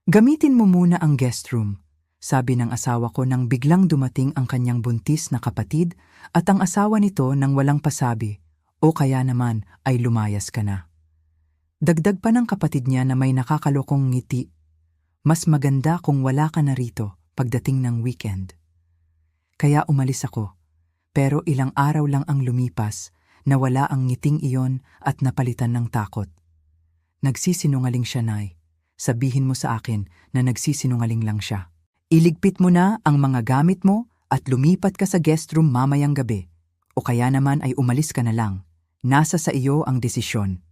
Gamitin mo muna ang guest room, sabi ng asawa ko nang biglang dumating ang kanyang buntis na kapatid at ang asawa nito nang walang pasabi, o kaya naman ay lumayas ka na. Dagdag pa ng kapatid niya na may nakakalokong ngiti. Mas maganda kung wala ka na rito pagdating ng weekend. Kaya umalis ako, pero ilang araw lang ang lumipas, nawala ang ngiting iyon at napalitan ng takot. Nagsisinungaling siya, Nay. Sabihin mo sa akin na nagsisinungaling lang siya. Iligpit mo na ang mga gamit mo at lumipat ka sa guest room mamayang gabi. O kaya naman ay umalis ka na lang. Nasa sa iyo ang desisyon.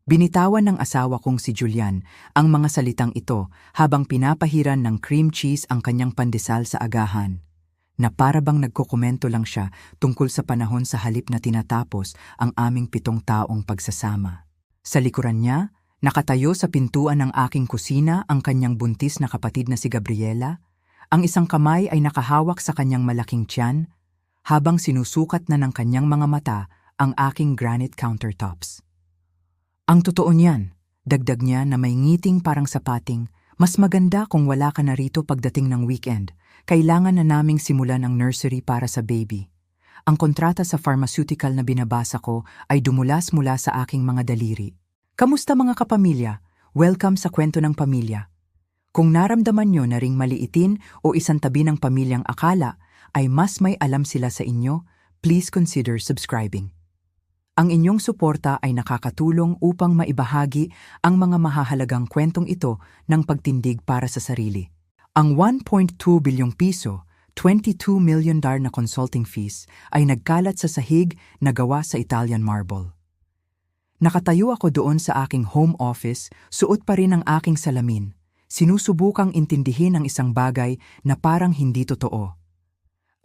Binitawan ng asawa kong si Julian ang mga salitang ito habang pinapahiran ng cream cheese ang kanyang pandesal sa agahan. Na para bang nagkokomento lang siya tungkol sa panahon sa halip na tinatapos ang aming 7 taong pagsasama. Sa likuran niya, nakatayo sa pintuan ng aking kusina ang kanyang buntis na kapatid na si Gabriela. Ang isang kamay ay nakahawak sa kanyang malaking tiyan, habang sinusukat na ng kanyang mga mata ang aking granite countertops. Ang totoo niyan, dagdag niya na may ngiting parang sapating, mas maganda kung wala ka na rito pagdating ng weekend. Kailangan na naming simulan ang nursery para sa baby. Ang kontrata sa pharmaceutical na binabasa ko ay dumulas mula sa aking mga daliri. Kamusta mga kapamilya? Welcome sa Kwento ng Pamilya. Kung naramdaman nyo na ring maliitin o isang tabi ng pamilyang akala ay mas may alam sila sa inyo, please consider subscribing. Ang inyong suporta ay nakakatulong upang maibahagi ang mga mahahalagang kwentong ito ng pagtindig para sa sarili. Ang 1.2 bilyong piso, 22 million na consulting fees ay nagkalat sa sahig na gawa sa Italian marble. Nakatayo ako doon sa aking home office, suot pa rin ang aking salamin. Sinusubukang intindihin ang isang bagay na parang hindi totoo.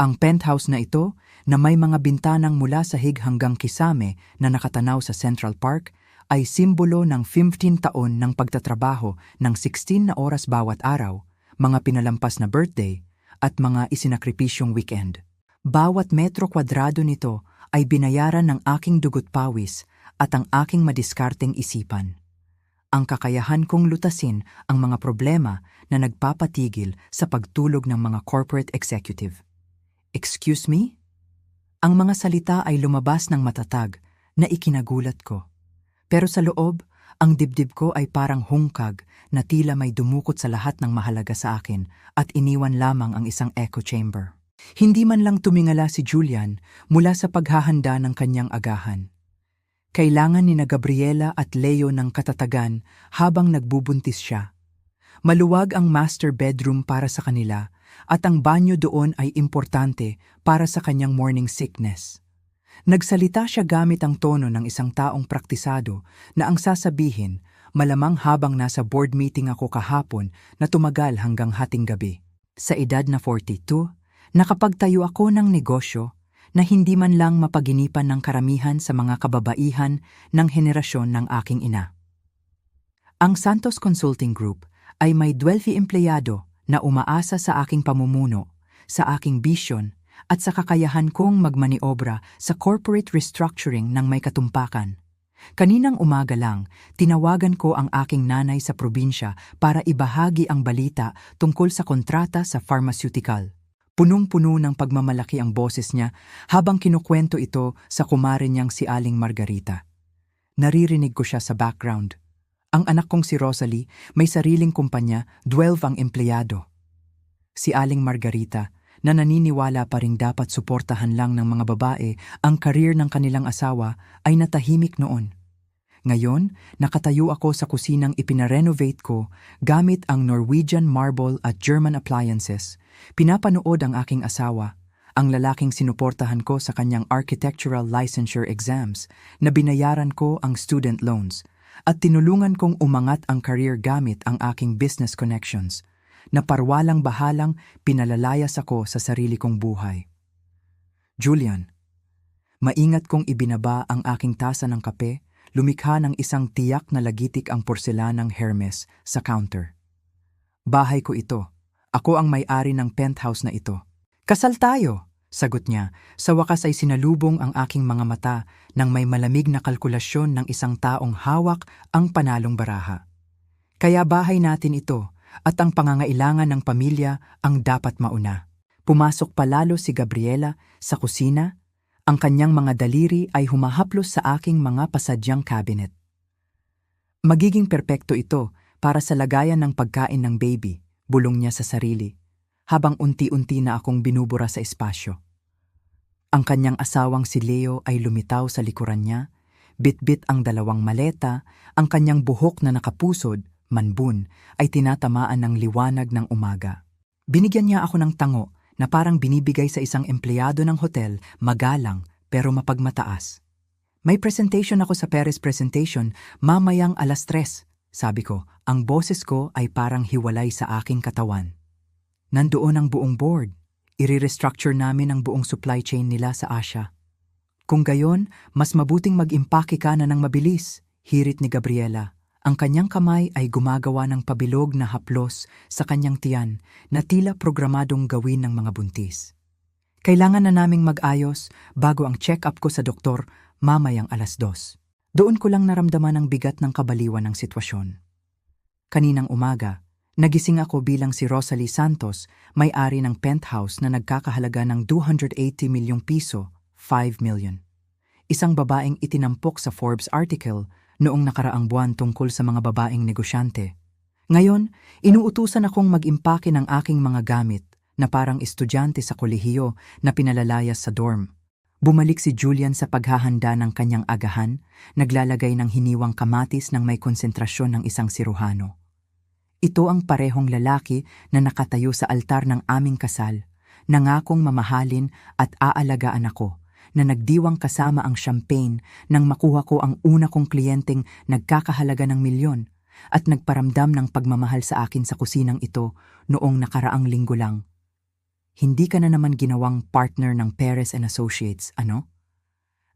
Ang penthouse na ito, na may mga bintanang mula sahig hanggang kisame na nakatanaw sa Central Park, ay simbolo ng 15 taon ng pagtatrabaho ng 16 na oras bawat araw, mga pinalampas na birthday, at mga isinakripisyong weekend. Bawat metro kwadrado nito ay binayaran ng aking dugot pawis at ang aking madiskarteng isipan. Ang kakayahan kong lutasin ang mga problema na nagpapatigil sa pagtulog ng mga corporate executive. Excuse me? Ang mga salita ay lumabas ng matatag na ikinagulat ko. Pero sa loob, ang dibdib ko ay parang hungkag na tila may dumukot sa lahat ng mahalaga sa akin at iniwan lamang ang isang echo chamber. Hindi man lang tumingala si Julian mula sa paghahanda ng kanyang agahan. Kailangan ni na Gabriela at Leo ng katatagan habang nagbubuntis siya. Maluwag ang master bedroom para sa kanila at ang banyo doon ay importante para sa kanyang morning sickness. Nagsalita siya gamit ang tono ng isang taong praktisado na ang sasabihin malamang habang nasa board meeting ako kahapon na tumagal hanggang hating gabi. Sa edad na 42, nakapagtayo ako ng negosyo na hindi man lang mapaginipan ng karamihan sa mga kababaihan ng henerasyon ng aking ina. Ang Santos Consulting Group ay may 12 empleyado na umaasa sa aking pamumuno, sa aking vision at sa kakayahan kong magmaniobra sa corporate restructuring ng may katumpakan. Kaninang umaga lang, tinawagan ko ang aking nanay sa probinsya para ibahagi ang balita tungkol sa kontrata sa pharmaceutical. Punong-puno ng pagmamalaki ang boses niya habang kinukwento ito sa kumare niyang si Aling Margarita. Naririnig ko siya sa background. Ang anak kong si Rosalie may sariling kumpanya, 12 ang empleyado. Si Aling Margarita, na naniniwala pa ring dapat suportahan lang ng mga babae ang career ng kanilang asawa, ay natahimik noon. Ngayon, nakatayo ako sa kusinang ipinarenovate ko gamit ang Norwegian marble at German appliances. Pinapanood ang aking asawa, ang lalaking sinuportahan ko sa kanyang architectural licensure exams na binayaran ko ang student loans at tinulungan kong umangat ang career gamit ang aking business connections na parwalang bahalang pinalalayas ako sa sarili kong buhay. Julian, maingat kong ibinaba ang aking tasa ng kape, lumikha ng isang tiyak na lagitik ang porselanang Hermes sa counter. Bahay ko ito. Ako ang may-ari ng penthouse na ito. Kasal tayo, sagot niya. Sa wakas ay sinalubong ang aking mga mata ng may malamig na kalkulasyon ng isang taong hawak ang panalong baraha. Kaya bahay natin ito at ang pangangailangan ng pamilya ang dapat mauna. Pumasok palalo si Gabriela sa kusina. Ang kanyang mga daliri ay humahaplos sa aking mga pasadyang cabinet. Magiging perpekto ito para sa lagayan ng pagkain ng baby, bulong niya sa sarili, habang unti-unti na akong binubura sa espasyo. Ang kanyang asawang si Leo ay lumitaw sa likuran niya, bitbit ang dalawang maleta, ang kanyang buhok na nakapusod, manbun, ay tinatamaan ng liwanag ng umaga. Binigyan niya ako ng tango na parang binibigay sa isang empleyado ng hotel, magalang pero mapagmataas. May presentation ako sa Paris presentation, mamayang 3:00, sabi ko, ang boses ko ay parang hiwalay sa aking katawan. Nandoon ang buong board. I-restructure namin ang buong supply chain nila sa Asia. Kung gayon, mas mabuting mag-impake ka na ng mabilis, hirit ni Gabriela. Ang kanyang kamay ay gumagawa ng pabilog na haplos sa kanyang tiyan na tila programadong gawin ng mga buntis. Kailangan na naming mag-ayos bago ang check-up ko sa doktor mamayang 2:00. Doon ko lang naramdaman ang bigat ng kabaliwan ng sitwasyon. Kaninang umaga, nagising ako bilang si Rosalie Santos, may-ari ng penthouse na nagkakahalaga ng 280 milyong piso, 5 million. Isang babaeng itinampok sa Forbes article noong nakaraang buwan tungkol sa mga babaeng negosyante. Ngayon, inuutusan akong mag-impake ng aking mga gamit na parang estudyante sa kolehiyo na pinalalayas sa dorm. Bumalik si Julian sa paghahanda ng kanyang agahan, naglalagay ng hiniwang kamatis ng may konsentrasyon ng isang siruhano. Ito ang parehong lalaki na nakatayo sa altar ng aming kasal, nangakong mamahalin at aalagaan ako, na nagdiwang kasama ang champagne nang makuha ko ang una kong kliyenteng nagkakahalaga ng milyon at nagparamdam ng pagmamahal sa akin sa kusinang ito noong nakaraang linggo lang. Hindi ka na naman ginawang partner ng Perez and Associates, ano?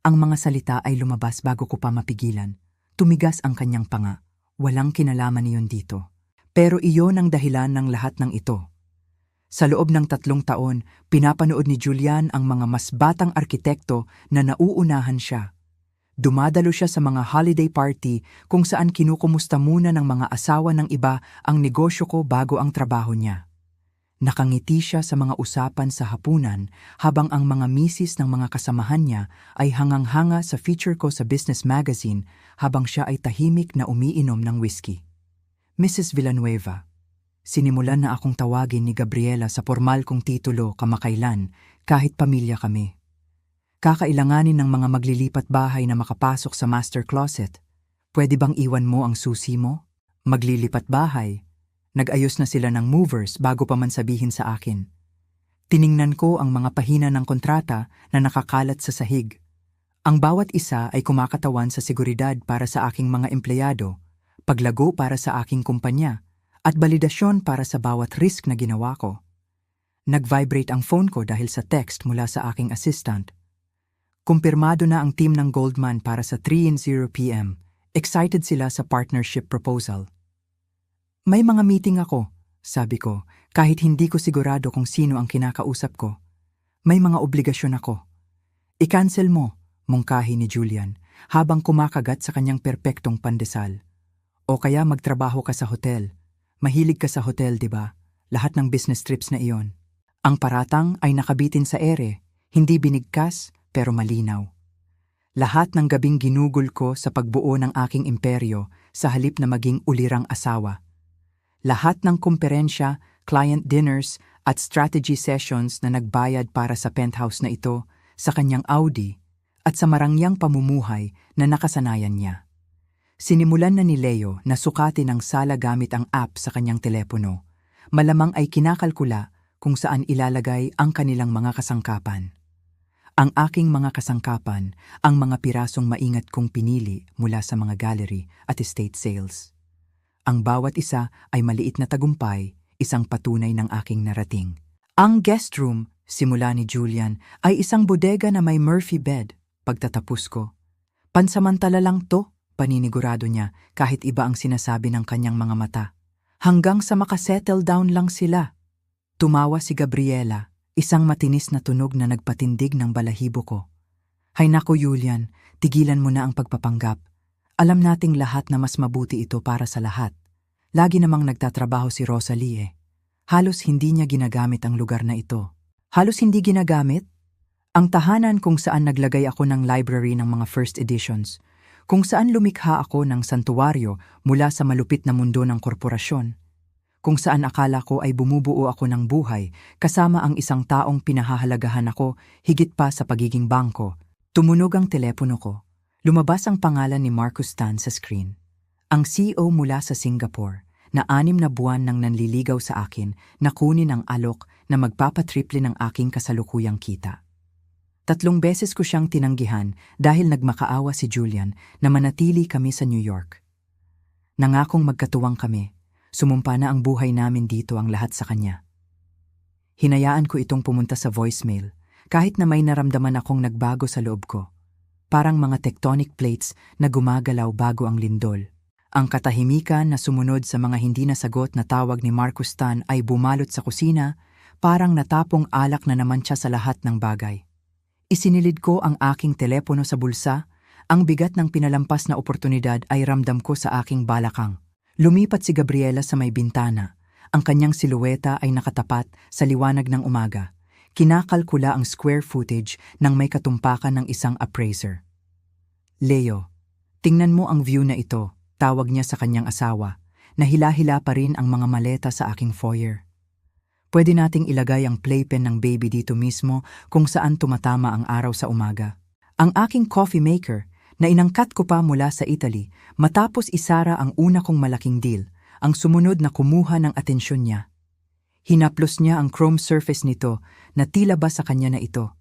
Ang mga salita ay lumabas bago ko pa mapigilan. Tumigas ang kanyang panga. Walang kinalaman niyon dito. Pero iyon ang dahilan ng lahat ng ito. Sa loob ng 3 taon, pinapanood ni Julian ang mga mas batang arkitekto na nauunahan siya. Dumadalo siya sa mga holiday party kung saan kinukumusta muna ng mga asawa ng iba ang negosyo ko bago ang trabaho niya. Nakangiti siya sa mga usapan sa hapunan habang ang mga misis ng mga kasamahan niya ay hangang-hanga sa feature ko sa business magazine habang siya ay tahimik na umiinom ng whiskey. Mrs. Villanueva, sinimulan na akong tawagin ni Gabriela sa formal kong titulo kamakailan kahit pamilya kami. Kakailanganin ng mga maglilipat bahay na makapasok sa master closet. Pwede bang iwan mo ang susi mo? Maglilipat bahay. Nag-ayos na sila ng movers bago pa man sabihin sa akin. Tiningnan ko ang mga pahina ng kontrata na nakakalat sa sahig. Ang bawat isa ay kumakatawan sa seguridad para sa aking mga empleyado, paglago para sa aking kumpanya, at balidasyon para sa bawat risk na ginawa ko. Nag-vibrate ang phone ko dahil sa text mula sa aking assistant. Kumpirmado na ang team ng Goldman para sa 3:00 p.m. Excited sila sa partnership proposal. May mga meeting ako, sabi ko, kahit hindi ko sigurado kung sino ang kinakausap ko. May mga obligasyon ako. I-cancel mo, mungkahi ni Julian, habang kumakagat sa kanyang perpektong pandesal. O kaya magtrabaho ka sa hotel. Mahilig ka sa hotel, di ba? Lahat ng business trips na iyon. Ang paratang ay nakabitin sa ere, hindi binigkas pero malinaw. Lahat ng gabing ginugol ko sa pagbuo ng aking imperyo sa halip na maging ulirang asawa. Lahat ng kumperensya, client dinners at strategy sessions na nagbayad para sa penthouse na ito, sa kanyang Audi at sa marangyang pamumuhay na nakasanayan niya. Sinimulan na ni Leo na sukatin ang sala gamit ang app sa kanyang telepono. Malamang ay kinakalkula kung saan ilalagay ang kanilang mga kasangkapan. Ang aking mga kasangkapan, ang mga pirasong maingat kong pinili mula sa mga gallery at estate sales. Ang bawat isa ay maliit na tagumpay, isang patunay ng aking narating. Ang guest room, simula ni Julian, ay isang bodega na may Murphy bed. Pagtatapos ko, pansamantala lang to, paninigurado niya kahit iba ang sinasabi ng kanyang mga mata. Hanggang sa makasettle down lang sila. Tumawa si Gabriela, isang matinis na tunog na nagpatindig ng balahibo ko. Hay nako Julian, tigilan mo na ang pagpapanggap. Alam nating lahat na mas mabuti ito para sa lahat. Lagi namang nagtatrabaho si Rosalie eh. Halos hindi niya ginagamit ang lugar na ito. Halos hindi ginagamit? Ang tahanan kung saan naglagay ako ng library ng mga first editions, kung saan lumikha ako ng santuwaryo mula sa malupit na mundo ng korporasyon, kung saan akala ko ay bumubuo ako ng buhay kasama ang isang taong pinahahalagahan ako higit pa sa pagiging bangko. Tumunog ang telepono ko. Lumabas ang pangalan ni Marcus Tan sa screen. Ang CEO mula sa Singapore na 6 na buwan nang nanliligaw sa akin na kunin ang alok na magpapatriple ng aking kasalukuyang kita. 3 beses ko siyang tinanggihan dahil nagmakaawa si Julian na manatili kami sa New York. Nangakong magkatuwang kami, sumumpa na ang buhay namin dito ang lahat sa kanya. Hinayaan ko itong pumunta sa voicemail kahit na may naramdaman akong nagbago sa loob ko. Parang mga tectonic plates na gumagalaw bago ang lindol. Ang katahimikan na sumunod sa mga hindi nasagot na tawag ni Marcus Tan ay bumalot sa kusina, parang natapong alak na naman siya sa lahat ng bagay. Isinilid ko ang aking telepono sa bulsa, ang bigat ng pinalampas na oportunidad ay ramdam ko sa aking balakang. Lumipat si Gabriela sa may bintana. Ang kanyang silueta ay nakatapat sa liwanag ng umaga. Kinakalkula ang square footage ng may katumpakan ng isang appraiser. Leo, tingnan mo ang view na ito, tawag niya sa kanyang asawa. Nahila-hila pa rin ang mga maleta sa aking foyer. Pwede nating ilagay ang playpen ng baby dito mismo kung saan tumatama ang araw sa umaga. Ang aking coffee maker, na inangkat ko pa mula sa Italy, matapos isara ang una kong malaking deal, ang sumunod na kumuha ng atensyon niya. Hinaplos niya ang chrome surface nito na tila ba sa kanya na ito.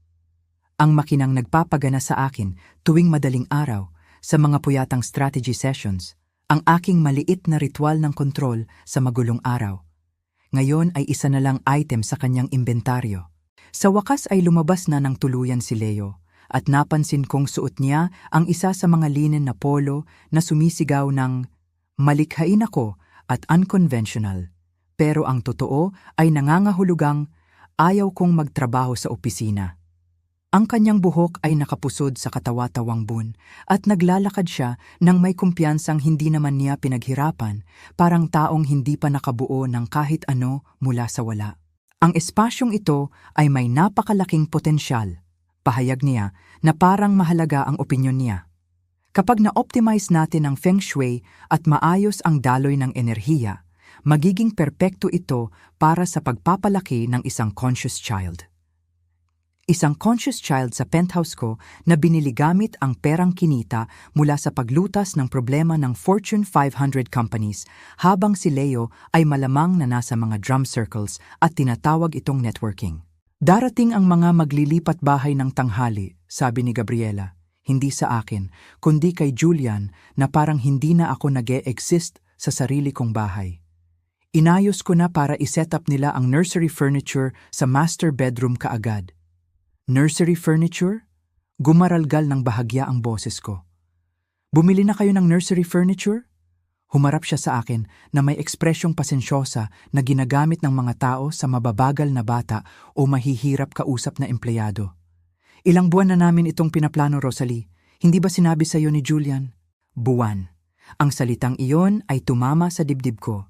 Ang makinang nagpapagana sa akin tuwing madaling araw sa mga puyatang strategy sessions, ang aking maliit na ritual ng kontrol sa magulong araw. Ngayon ay isa na lang item sa kanyang inventaryo. Sa wakas ay lumabas na ng tuluyan si Leo at napansin kong suot niya ang isa sa mga linen na polo na sumisigaw ng malikhain ako at unconventional. Pero ang totoo ay nangangahulugang ayaw kong magtrabaho sa opisina. Ang kanyang buhok ay nakapusod sa katawa-tawang bun at naglalakad siya nang may kumpiyansang hindi naman niya pinaghirapan, parang taong hindi pa nakabuo ng kahit ano mula sa wala. Ang espasyong ito ay may napakalaking potensyal, pahayag niya na parang mahalaga ang opinyon niya. Kapag na-optimize natin ang feng shui at maayos ang daloy ng enerhiya, magiging perpekto ito para sa pagpapalaki ng isang conscious child. Isang conscious child sa penthouse ko na binili gamit ang perang kinita mula sa paglutas ng problema ng Fortune 500 companies habang si Leo ay malamang na nasa mga drum circles at tinatawag itong networking. Darating ang mga maglilipat bahay ng tanghali, sabi ni Gabriela, hindi sa akin, kundi kay Julian na parang hindi na ako nag-e-exist sa sarili kong bahay. Inayos ko na para iset up nila ang nursery furniture sa master bedroom kaagad. Nursery furniture? Gumaralgal ng bahagya ang boses ko. Bumili na kayo ng nursery furniture? Humarap siya sa akin na may ekspresyong pasensyosa na ginagamit ng mga tao sa mababagal na bata o mahihirap kausap na empleyado. Ilang buwan na namin itong pinaplano, Rosalie. Hindi ba sinabi sa iyo ni Julian? Buwan. Ang salitang iyon ay tumama sa dibdib ko.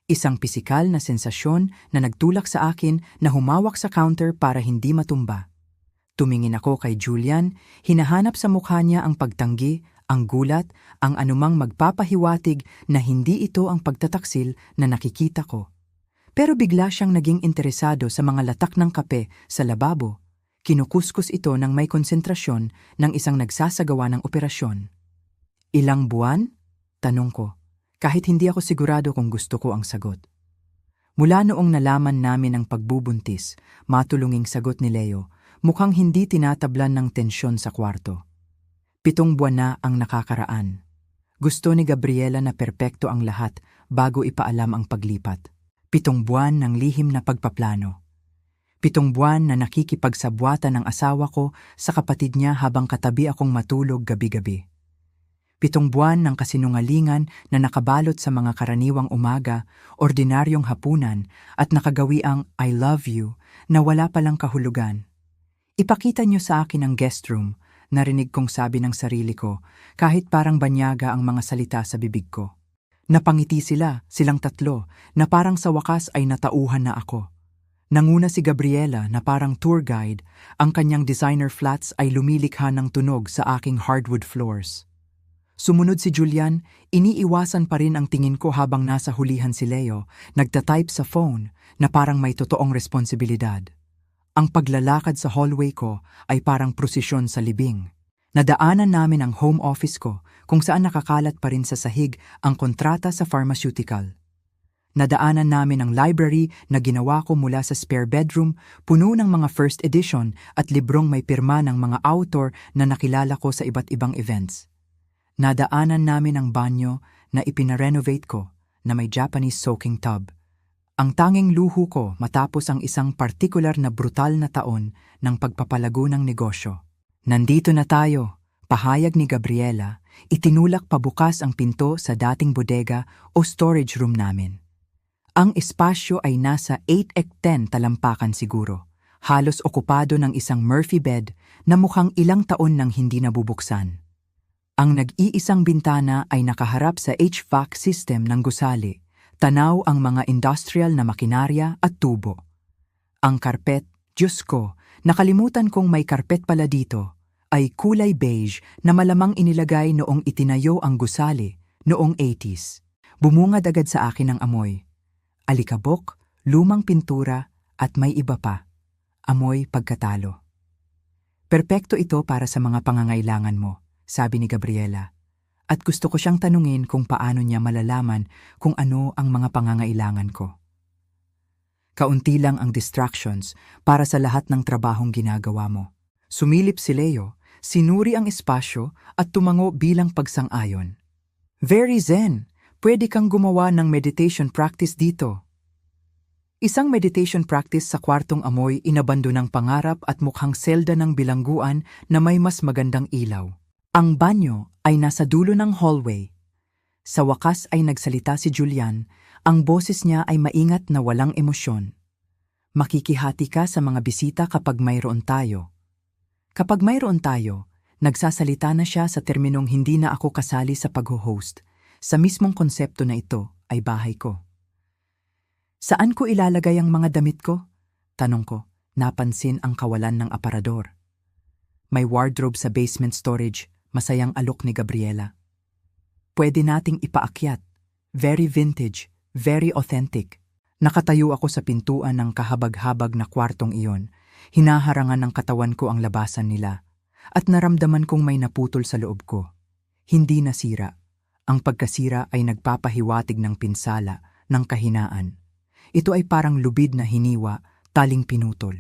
Isang pisikal na sensasyon na nagtulak sa akin na humawak sa counter para hindi matumba. Tumingin ako kay Julian, hinahanap sa mukha niya ang pagtanggi, ang gulat, ang anumang magpapahiwatig na hindi ito ang pagtataksil na nakikita ko. Pero bigla siyang naging interesado sa mga latak ng kape sa lababo. Kinukuskus ito ng may konsentrasyon ng isang nagsasagawa ng operasyon. Ilang buwan? Tanong ko, kahit hindi ako sigurado kung gusto ko ang sagot. Mula noong nalaman namin ang pagbubuntis, matulunging sagot ni Leo, mukhang hindi tinatablan ng tensyon sa kwarto. 7 buwan na ang nakakaraan. Gusto ni Gabriela na perpekto ang lahat bago ipaalam ang paglipat. 7 buwan ng lihim na pagpaplano. 7 buwan na nakikipagsabwatan ng asawa ko sa kapatid niya habang katabi akong matulog gabi-gabi. 7 buwan ng kasinungalingan na nakabalot sa mga karaniwang umaga, ordinaryong hapunan at nakagawi ang I love you na wala palang kahulugan. Ipakita niyo sa akin ang guest room, narinig kong sabi ng sarili ko, kahit parang banyaga ang mga salita sa bibig ko. Napangiti silang tatlo, na parang sa wakas ay natauhan na ako. Nanguna si Gabriela na parang tour guide, ang kanyang designer flats ay lumilikha ng tunog sa aking hardwood floors. Sumunod si Julian, iniiwasan pa rin ang tingin ko habang nasa hulihan si Leo, nagtatype sa phone na parang may totoong responsibilidad. Ang paglalakad sa hallway ko ay parang prosesyon sa libing. Nadaanan namin ang home office ko kung saan nakakalat pa rin sa sahig ang kontrata sa pharmaceutical. Nadaanan namin ang library na ginawa ko mula sa spare bedroom, puno ng mga first edition at librong may pirma ng mga author na nakilala ko sa iba't ibang events. Nadaanan namin ang banyo na ipinarenovate ko na may Japanese soaking tub. Ang tanging luho ko matapos ang isang partikular na brutal na taon ng pagpapalago ng negosyo. Nandito na tayo, pahayag ni Gabriela, itinulak pabukas ang pinto sa dating bodega o storage room namin. Ang espasyo ay nasa 8x10 talampakan siguro, halos okupado ng isang Murphy bed na mukhang ilang taon nang hindi nabubuksan. Ang nag-iisang bintana ay nakaharap sa HVAC system ng gusali, tanaw ang mga industrial na makinarya at tubo. Ang karpet, Diyos ko, nakalimutan kong may karpet pala dito, ay kulay beige na malamang inilagay noong itinayo ang gusali noong 80s. Bumungad agad sa akin ang amoy. Alikabok, lumang pintura at may iba pa. Amoy pagkatalo. Perpekto ito para sa mga pangangailangan mo, sabi ni Gabriela. At gusto ko siyang tanungin kung paano niya malalaman kung ano ang mga pangangailangan ko. Kaunti lang ang distractions para sa lahat ng trabahong ginagawa mo. Sumilip si Leo, sinuri ang espasyo at tumango bilang pagsang-ayon. Very zen! Pwede kang gumawa ng meditation practice dito. Isang meditation practice sa kwartong amoy inabando ng pangarap at mukhang selda ng bilangguan na may mas magandang ilaw. Ang banyo ay nasa dulo ng hallway. Sa wakas ay nagsalita si Julian, ang boses niya ay maingat na walang emosyon. Makikihati ka sa mga bisita kapag mayroon tayo. Kapag mayroon tayo, nagsasalita na siya sa terminong hindi na ako kasali sa pag-host. Sa mismong konsepto na ito ay bahay ko. Saan ko ilalagay ang mga damit ko? Tanong ko, napansin ang kawalan ng aparador. May wardrobe sa basement storage, masayang alok ni Gabriela. Pwede nating ipaakyat. Very vintage, very authentic. Nakatayo ako sa pintuan ng kahabag-habag na kwartong iyon. Hinaharangan ng katawan ko ang labasan nila. At naramdaman kong may naputol sa loob ko. Hindi nasira. Ang pagkasira ay nagpapahiwatig ng pinsala, ng kahinaan. Ito ay parang lubid na hiniwa, taling pinutol.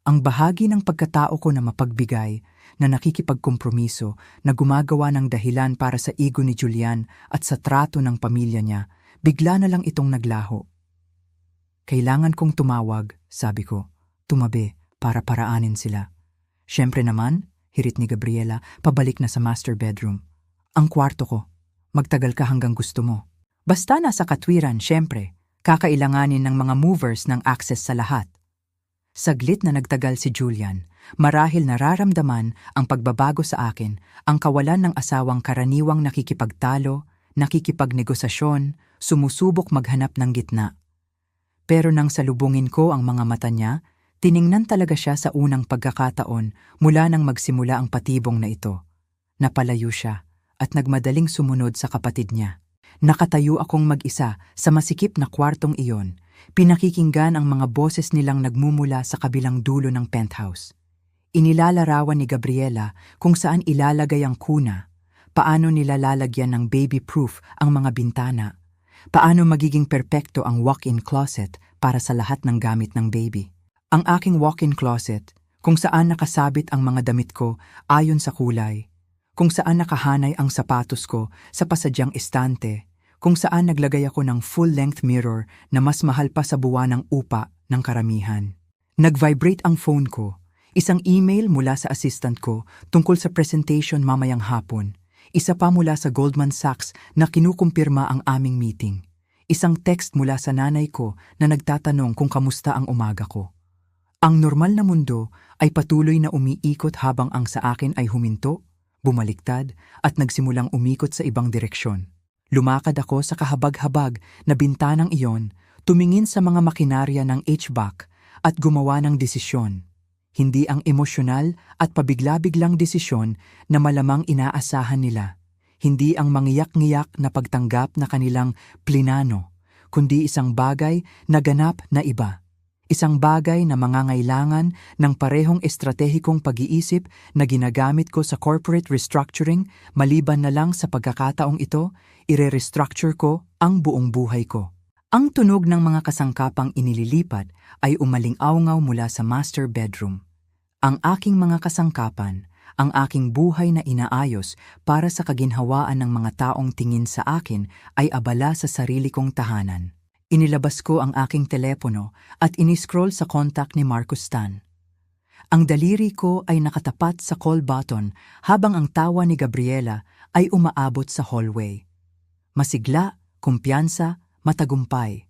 Ang bahagi ng pagkatao ko na mapagbigay, na nakikipagkompromiso, na gumagawa ng dahilan para sa ego ni Julian at sa trato ng pamilya niya, bigla na lang itong naglaho. Kailangan kong tumawag, sabi ko, tumabi para paraanin sila. Siyempre naman, hirit ni Gabriela, pabalik na sa master bedroom. Ang kwarto ko. Magtagal ka hanggang gusto mo. Basta nasa katwiran, syempre, kakailanganin ng mga movers ng access sa lahat. Saglit na nagtagal si Julian, marahil nararamdaman ang pagbabago sa akin, ang kawalan ng asawang karaniwang nakikipagtalo, nakikipagnegosasyon, sumusubok maghanap ng gitna. Pero nang salubungin ko ang mga mata niya, tiningnan talaga siya sa unang pagkakataon mula nang magsimula ang patibong na ito. Napalayo siya at nagmadaling sumunod sa kapatid niya. Nakatayo akong mag-isa sa masikip na kwartong iyon, pinakikinggan ang mga boses nilang nagmumula sa kabilang dulo ng penthouse. Inilalarawan ni Gabriela kung saan ilalagay ang kuna, paano nila lalagyan ng baby-proof ang mga bintana, paano magiging perpekto ang walk-in closet para sa lahat ng gamit ng baby. Ang aking walk-in closet, kung saan nakasabit ang mga damit ko ayon sa kulay, kung saan nakahanay ang sapatos ko sa pasadyang estante, kung saan naglagay ako ng full-length mirror na mas mahal pa sa buwanang upa ng karamihan. Nag-vibrate ang phone ko, isang email mula sa assistant ko tungkol sa presentation mamayang hapon, isa pa mula sa Goldman Sachs na kinukumpirma ang aming meeting, isang text mula sa nanay ko na nagtatanong kung kamusta ang umaga ko. Ang normal na mundo ay patuloy na umiikot habang ang sa akin ay huminto, bumaliktad at nagsimulang umikot sa ibang direksyon. Lumakad ako sa kahabag-habag na bintanang iyon, tumingin sa mga makinarya ng HVAC at gumawa ng desisyon. Hindi ang emosyonal at pabigla-biglang desisyon na malamang inaasahan nila. Hindi ang mangiyak-ngiyak na pagtanggap na kanilang plinano, kundi isang bagay na ganap na iba. Isang bagay na mangangailangan ng parehong estratehikong pag-iisip na ginagamit ko sa corporate restructuring, maliban na lang sa pagkakataong ito, ire-restructure ko ang buong buhay ko. Ang tunog ng mga kasangkapang inililipat ay umaling-awngaw mula sa master bedroom. Ang aking mga kasangkapan, ang aking buhay na inaayos para sa kaginhawaan ng mga taong tingin sa akin ay abala sa sarili kong tahanan. Inilabas ko ang aking telepono at iniscroll sa contact ni Marcus Tan. Ang daliri ko ay nakatapat sa call button habang ang tawa ni Gabriela ay umaabot sa hallway. Masigla, kumpiyansa, matagumpay.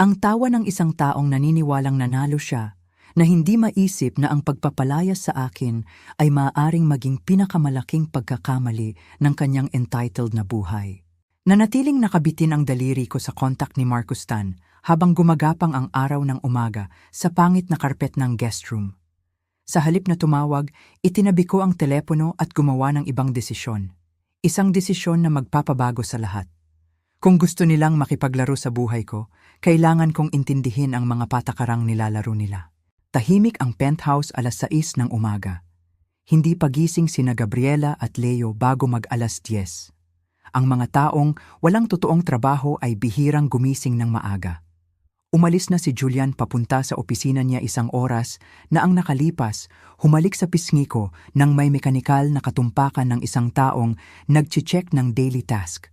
Ang tawa ng isang taong naniniwalang nanalo siya, na hindi maisip na ang pagpapalayas sa akin ay maaaring maging pinakamalaking pagkakamali ng kanyang entitled na buhay. Nanatiling nakabitin ang daliri ko sa contact ni Marcus Tan habang gumagapang ang araw ng umaga sa pangit na karpet ng guest room. Sa halip na tumawag, itinabi ko ang telepono at gumawa ng ibang desisyon. Isang desisyon na magpapabago sa lahat. Kung gusto nilang makipaglaro sa buhay ko, kailangan kong intindihin ang mga patakarang nilalaro nila. Tahimik ang penthouse alas 6 ng umaga. Hindi pagising sina Gabriela at Leo bago mag-alas 10. Ang mga taong walang totoong trabaho ay bihirang gumising ng maaga. Umalis na si Julian papunta sa opisina niya 1 oras na ang nakalipas, humalik sa pisngi ko nang may mekanikal na katumpakan ng isang taong nagche-check ng daily task.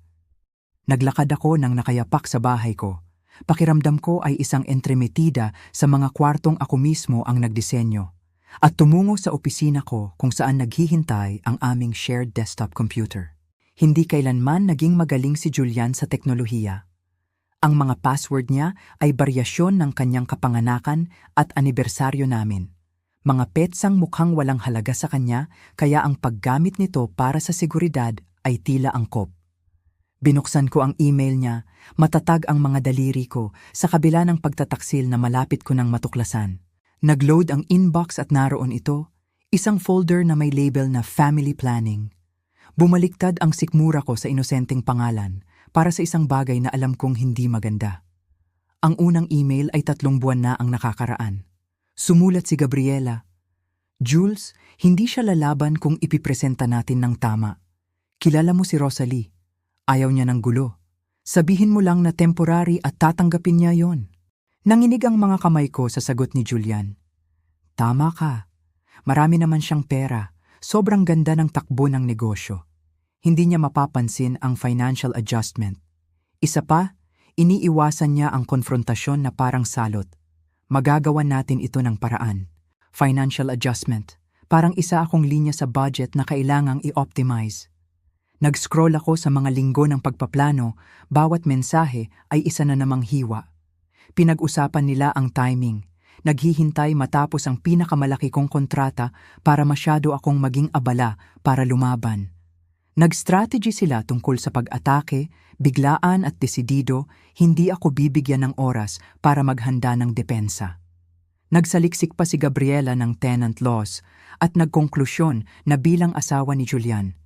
Naglakad ako nang nakayapak sa bahay ko. Pakiramdam ko ay isang entremetida sa mga kwartong ako mismo ang nagdisenyo. At tumungo sa opisina ko kung saan naghihintay ang aming shared desktop computer. Hindi kailanman naging magaling si Julian sa teknolohiya. Ang mga password niya ay baryasyon ng kanyang kapanganakan at anibersaryo namin. Mga petsang mukhang walang halaga sa kanya, kaya ang paggamit nito para sa seguridad ay tila angkop. Binuksan ko ang email niya, matatag ang mga daliri ko sa kabila ng pagtataksil na malapit ko ng matuklasan. Nag-load ang inbox at naroon ito, isang folder na may label na Family Planning. Bumaliktad ang sikmura ko sa inosenteng pangalan para sa isang bagay na alam kong hindi maganda. Ang unang email ay 3 buwan na ang nakakaraan. Sumulat si Gabriela, "Jules, hindi siya lalaban kung ipipresenta natin ng tama. Kilala mo si Rosalie. Ayaw niya ng gulo. Sabihin mo lang na temporary at tatanggapin niya yon." Nanginig ang mga kamay ko sa sagot ni Julian. "Tama ka. Marami naman siyang pera. Sobrang ganda ng takbo ng negosyo. Hindi niya mapapansin ang financial adjustment. Isa pa, iniiwasan niya ang konfrontasyon na parang salot. Magagawan natin ito ng paraan. Financial adjustment. Parang isa akong linya sa budget na kailangang i-optimize." Nag-scroll ako sa mga linggo ng pagpaplano, bawat mensahe ay isa na namang hiwa. Pinag-usapan nila ang timing. Naghihintay matapos ang pinakamalaki kong kontrata para masyado akong maging abala para lumaban. Nag-strategy sila tungkol sa pag-atake, biglaan at desidido, hindi ako bibigyan ng oras para maghanda ng depensa. Nagsaliksik pa si Gabriela ng tenant laws at nagkonklusyon na bilang asawa ni Julian,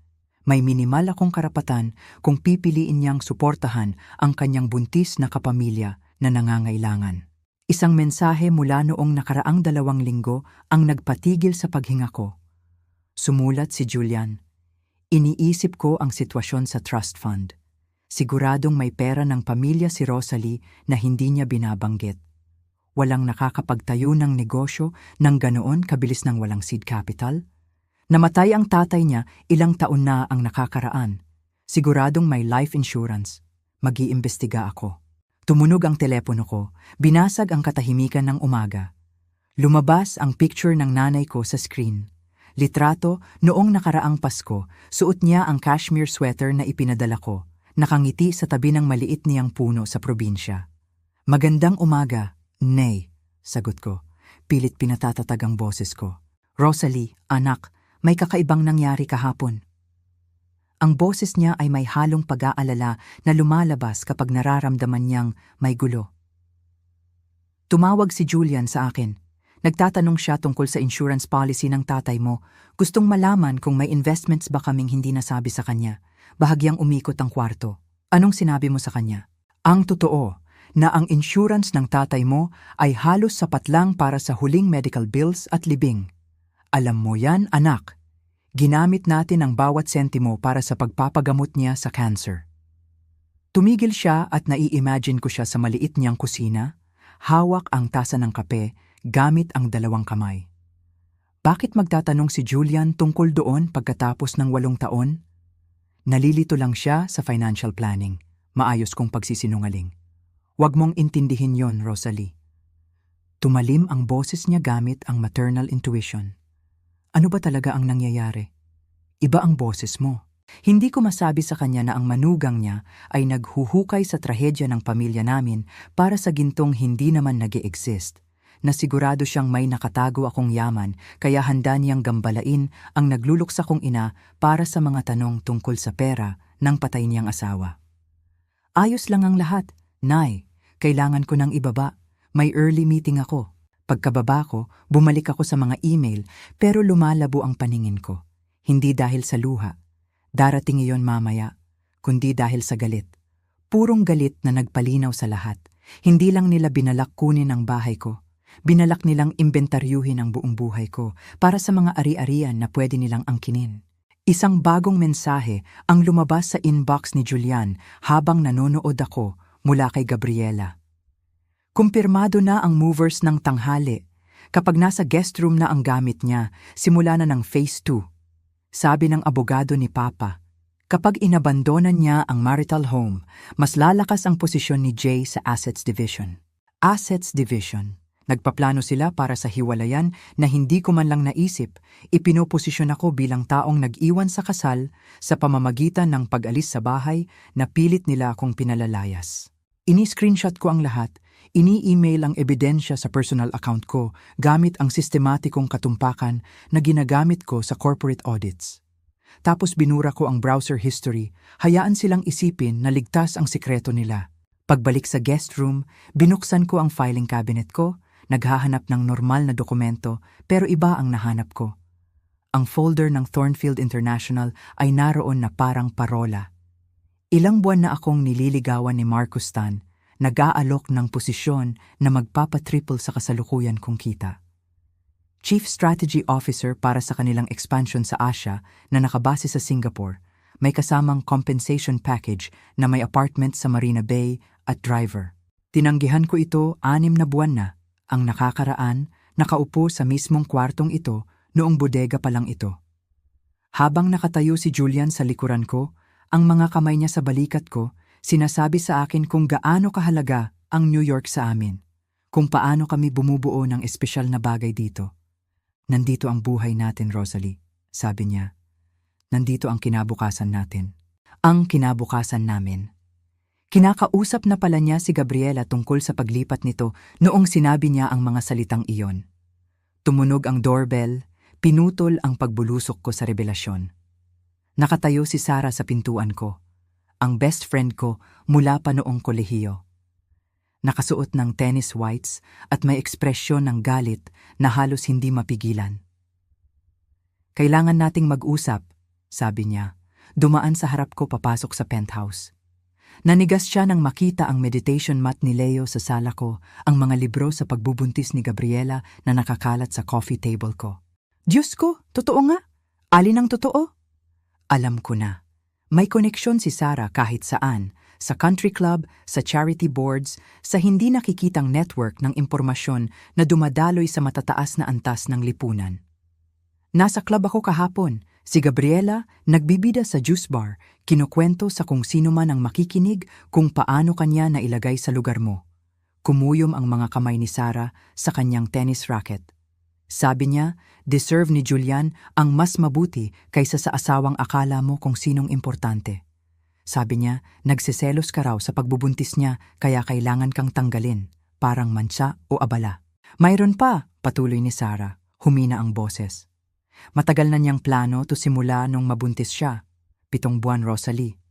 may minimal akong karapatan kung pipiliin niyang suportahan ang kanyang buntis na kapamilya na nangangailangan. Isang mensahe mula noong nakaraang 2 linggo ang nagpatigil sa paghinga ko. Sumulat si Julian, "Iniisip ko ang sitwasyon sa trust fund. Siguradong may pera ng pamilya si Rosalie na hindi niya binabanggit. Walang nakakapagtayo ng negosyo ng ganoon kabilis ng walang seed capital. Namatay ang tatay niya 1 taon na ang nakakaraan. Siguradong may life insurance. Mag-iimbestiga ako." Tumunog ang telepono ko, binasag ang katahimikan ng umaga. Lumabas ang picture ng nanay ko sa screen. Litrato noong nakaraang Pasko, suot niya ang cashmere sweater na ipinadala ko, nakangiti sa tabi ng maliit niyang puno sa probinsya. "Magandang umaga, Nay," sagot ko. Pilit pinatatatag ang boses ko. "Rosalie, anak, may kakaibang nangyari kahapon." Ang boses niya ay may halong pag-aalala na lumalabas kapag nararamdaman niyang may gulo. Tumawag si Julian sa akin. Nagtatanong siya tungkol sa insurance policy ng tatay mo. Gustong malaman kung may investments ba kaming hindi nasabi sa kanya. Bahagyang umikot ang kwarto. Anong sinabi mo sa kanya? Ang totoo, na ang insurance ng tatay mo ay halos sapat lang para sa huling medical bills at libing. Alam mo yan, anak. Ginamit natin ang bawat sentimo para sa pagpapagamot niya sa cancer. Tumigil siya at nai-imagine ko siya sa maliit niyang kusina, hawak ang tasa ng kape gamit ang dalawang kamay. Bakit magtatanong si Julian tungkol doon pagkatapos ng 8 taon? Nalilito lang siya sa financial planning. Maayos kong pagsisinungaling. Huwag mong intindihin yon, Rosalie. Tumalim ang boses niya gamit ang maternal intuition. Ano ba talaga ang nangyayari? Iba ang boses mo. Hindi ko masabi sa kanya na ang manugang niya ay naghuhukay sa trahedya ng pamilya namin para sa gintong hindi naman nag-e-exist, na sigurado siyang may nakatago akong yaman kaya handa niyang gambalain ang nagluluksa kong ina para sa mga tanong tungkol sa pera ng patay niyang asawa. Ayos lang ang lahat. Nay, kailangan ko nang ibaba. May early meeting ako. Pagkababa ko, bumalik ako sa mga email pero lumalabo ang paningin ko. Hindi dahil sa luha. Darating iyon mamaya, kundi dahil sa galit. Purong galit na nagpalinaw sa lahat. Hindi lang nila binalak kunin ang bahay ko. Binalak nilang imbentaryuhin ang buong buhay ko para sa mga ari-arian na pwede nilang angkinin. Isang bagong mensahe ang lumabas sa inbox ni Julian habang nanonood ako mula kay Gabriela. Kumpirmado na ang movers ng tanghali. Kapag nasa guest room na ang gamit niya, simula na ng phase 2. Sabi ng abogado ni Papa, kapag inabandonan niya ang marital home, mas lalakas ang posisyon ni Jay sa Assets Division. Assets Division. Nagpaplano sila para sa hiwalayan na hindi ko man lang naisip. Ipinoposisyon ako bilang taong nag-iwan sa kasal sa pamamagitan ng pag-alis sa bahay na pilit nila akong pinalalayas. Ini-screenshot ko ang lahat. Ini-email ang ebidensya sa personal account ko gamit ang sistematikong katumpakan na ginagamit ko sa corporate audits. Tapos binura ko ang browser history, hayaan silang isipin na ligtas ang sikreto nila. Pagbalik sa guest room, binuksan ko ang filing cabinet ko, naghahanap ng normal na dokumento pero iba ang nahanap ko. Ang folder ng Thornfield International ay naroon na parang parola. Ilang buwan na akong nililigawan ni Marcus Tan, nag-aalok ng posisyon na magpapatriple sa kasalukuyan kong kita. Chief Strategy Officer para sa kanilang expansion sa Asia na nakabase sa Singapore, may kasamang compensation package na may apartment sa Marina Bay at driver. Tinanggihan ko ito 6 na buwan na. Ang nakakaraan, nakaupo sa mismong kwartong ito noong bodega pa lang ito. Habang nakatayo si Julian sa likuran ko, ang mga kamay niya sa balikat ko, sinasabi sa akin kung gaano kahalaga ang New York sa amin, kung paano kami bumubuo ng espesyal na bagay dito. Nandito ang buhay natin, Rosalie, sabi niya. Nandito ang kinabukasan natin. Ang kinabukasan namin. Kinakausap na pala niya si Gabriela tungkol sa paglipat nito noong sinabi niya ang mga salitang iyon. Tumunog ang doorbell, pinutol ang pagbulusok ko sa revelasyon. Nakatayo si Sarah sa pintuan ko. Ang best friend ko mula pa noong kolehiyo. Nakasuot ng tennis whites at may ekspresyon ng galit na halos hindi mapigilan. Kailangan nating mag-usap, sabi niya. Dumaan sa harap ko papasok sa penthouse. Nanigas siya nang makita ang meditation mat ni Leo sa sala ko, ang mga libro sa pagbubuntis ni Gabriela na nakakalat sa coffee table ko. Diyos ko, totoo nga? Alin ang totoo? Alam ko na. May koneksyon si Sarah kahit saan, sa country club, sa charity boards, sa hindi nakikitang network ng impormasyon na dumadaloy sa matataas na antas ng lipunan. Nasa club ako kahapon, si Gabriela nagbibida sa juice bar, kinukwento sa kung sino man ang makikinig kung paano kanya nailagay sa lugar mo. Kumuyom ang mga kamay ni Sarah sa kanyang tennis racket. Sabi niya, deserve ni Julian ang mas mabuti kaysa sa asawang akala mo kung sinong importante. Sabi niya, nagsiselos ka raw sa pagbubuntis niya kaya kailangan kang tanggalin, parang mansa o abala. Mayroon pa, patuloy ni Sarah, humina ang boses. Matagal na niyang plano to simula nung mabuntis siya. 7 buwan, Rosalie.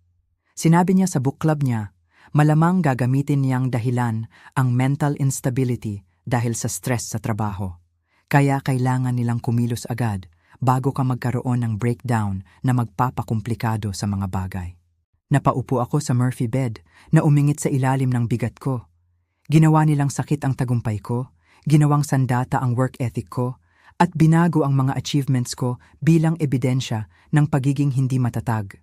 Sinabi niya sa book club niya, malamang gagamitin niyang dahilan ang mental instability dahil sa stress sa trabaho. Kaya kailangan nilang kumilos agad bago ka magkaroon ng breakdown na magpapakomplikado sa mga bagay. Napaupo ako sa Murphy bed na umingit sa ilalim ng bigat ko. Ginawa nilang sakit ang tagumpay ko, ginawang sandata ang work ethic ko, at binago ang mga achievements ko bilang ebidensya ng pagiging hindi matatag.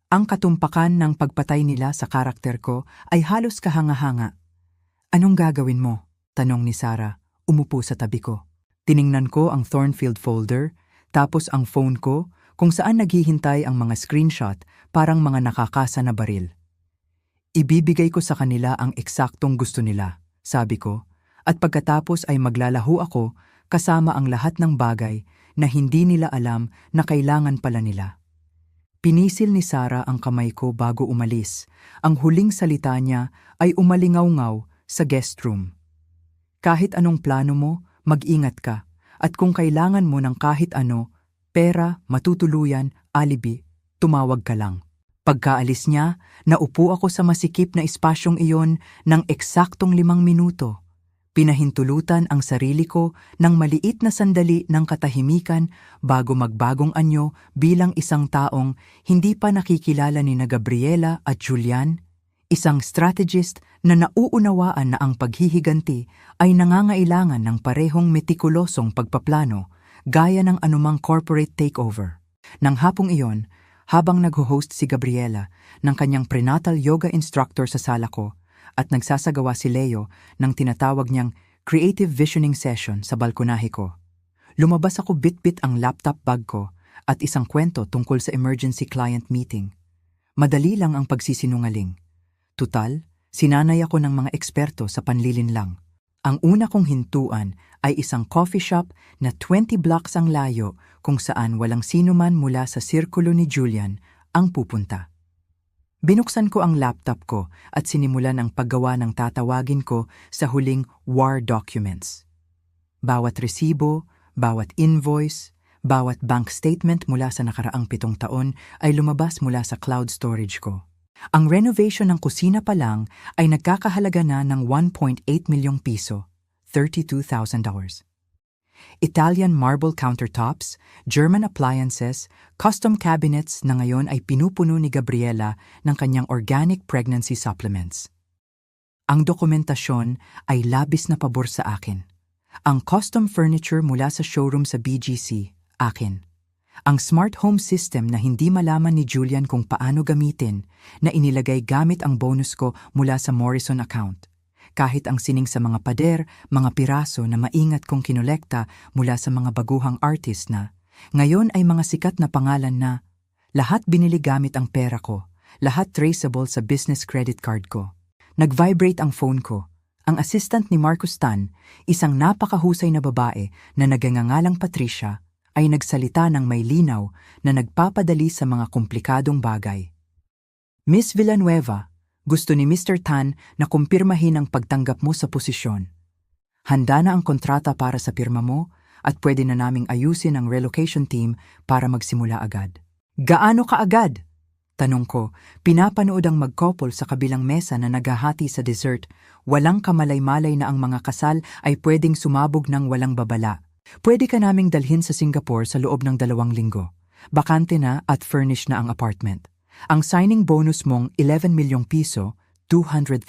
Ang katumpakan ng pagpatay nila sa karakter ko ay halos kahanga-hanga. Anong gagawin mo? Tanong ni Sarah, umupo sa tabi ko. Tiningnan ko ang Thornfield folder, tapos ang phone ko kung saan naghihintay ang mga screenshot parang mga nakakasa na baril. Ibibigay ko sa kanila ang eksaktong gusto nila, sabi ko, at pagkatapos ay maglalaho ako kasama ang lahat ng bagay na hindi nila alam na kailangan pala nila. Pinisil ni Sarah ang kamay ko bago umalis. Ang huling salita niya ay umalingaw-ngaw sa guest room. Kahit anong plano mo, mag-ingat ka. At kung kailangan mo ng kahit ano, pera, matutuluyan, alibi, tumawag ka lang. Pagkaalis niya, naupo ako sa masikip na espasyong iyon ng eksaktong 5 minuto. Pinahintulutan ang sarili ko ng maliit na sandali ng katahimikan bago magbagong anyo bilang isang taong hindi pa nakikilala ni na Gabriela at Julian, isang strategist na nauunawaan na ang paghihiganti ay nangangailangan ng parehong metikulosong pagpaplano gaya ng anumang corporate takeover. Nang hapong iyon, habang nag-host si Gabriela ng kanyang prenatal yoga instructor sa sala ko, at nagsasagawa si Leo ng tinatawag niyang creative visioning session sa balkonahe ko. Lumabas ako bit-bit ang laptop bag ko at isang kwento tungkol sa emergency client meeting. Madali lang ang pagsisinungaling. Tutal, sinanay ako ng mga eksperto sa panlilinlang. Ang una kong hintuan ay isang coffee shop na 20 blocks ang layo kung saan walang sinuman mula sa sirkulo ni Julian ang pupunta. Binuksan ko ang laptop ko at sinimulan ang paggawa ng tatawagin ko sa huling war documents. Bawat resibo, bawat invoice, bawat bank statement mula sa nakaraang 7 taon ay lumabas mula sa cloud storage ko. Ang renovation ng kusina pa lang ay nagkakahalaga na ng 1.8 milyong piso, $32,000. Italian marble countertops, German appliances, custom cabinets na ngayon ay pinupuno ni Gabriela ng kanyang organic pregnancy supplements. Ang dokumentasyon ay labis na pabor sa akin. Ang custom furniture mula sa showroom sa BGC, akin. Ang smart home system na hindi malaman ni Julian kung paano gamitin, na inilagay gamit ang bonus ko mula sa Morrison account. Kahit ang sining sa mga pader, mga piraso na maingat kong kinolekta mula sa mga baguhang artist na, ngayon ay mga sikat na pangalan na, lahat binili gamit ang pera ko, lahat traceable sa business credit card ko. Nag-vibrate ang phone ko. Ang assistant ni Marcus Tan, isang napakahusay na babae na nagangangalang Patricia, ay nagsalita ng may linaw na nagpapadali sa mga komplikadong bagay. Miss Villanueva, gusto ni Mr. Tan na kumpirmahin ang pagtanggap mo sa posisyon. Handa na ang kontrata para sa pirma mo at pwede na naming ayusin ang relocation team para magsimula agad. Gaano ka agad? Tanong ko, pinapanood ang mag-couple sa kabilang mesa na naghahati sa dessert. Walang kamalay-malay na ang mga kasal ay pwedeng sumabog ng walang babala. Pwede ka naming dalhin sa Singapore sa loob ng 2 linggo. Bakante na at furnished na ang apartment. Ang signing bonus mong 11 milyong piso, $200,000,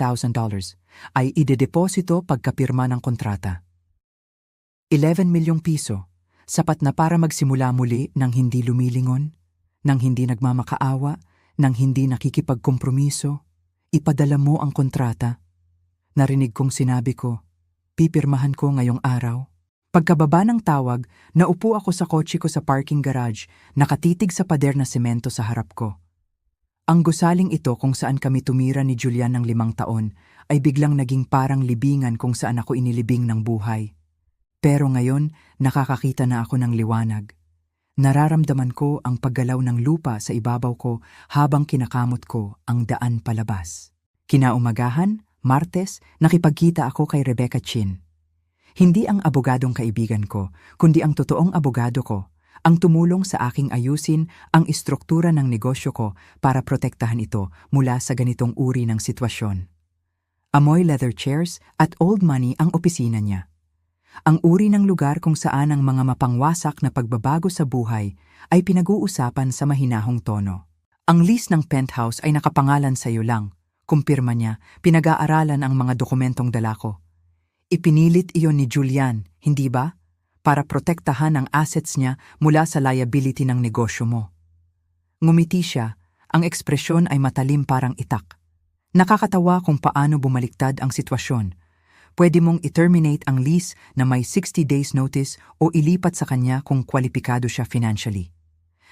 ay idedeposito pagkapirma ng kontrata. 11 milyong piso, sapat na para magsimula muli ng hindi lumilingon, ng hindi nagmamakaawa, ng hindi nakikipagkompromiso. Ipadala mo ang kontrata. Narinig kong sinabi ko, pipirmahan ko ngayong araw. Pagkababa ng tawag, naupo ako sa kotse ko sa parking garage, nakatitig sa pader na semento sa harap ko. Ang gusaling ito kung saan kami tumira ni Julian ng 5 taon ay biglang naging parang libingan kung saan ako inilibing ng buhay. Pero ngayon, nakakakita na ako ng liwanag. Nararamdaman ko ang paggalaw ng lupa sa ibabaw ko habang kinakamot ko ang daan palabas. Kinaumagahan, Martes, nakipagkita ako kay Rebecca Chin. Hindi ang abogadong kaibigan ko, kundi ang totoong abogado ko, ang tumulong sa aking ayusin ang istruktura ng negosyo ko para protektahan ito mula sa ganitong uri ng sitwasyon. Amoy leather chairs at old money ang opisina niya. Ang uri ng lugar kung saan ang mga mapangwasak na pagbabago sa buhay ay pinag-uusapan sa mahinahong tono. Ang lease ng penthouse ay nakapangalan sa iyo lang. Kumpirma niya, pinag-aaralan ang mga dokumentong dala ko. Ipinilit iyon ni Julian, hindi ba? Para protektahan ang assets niya mula sa liability ng negosyo mo. Ngumiti siya, ang ekspresyon ay matalim parang itak. Nakakatawa kung paano bumaliktad ang sitwasyon. Pwede mong i-terminate ang lease na may 60 days notice o ilipat sa kanya kung kwalipikado siya financially.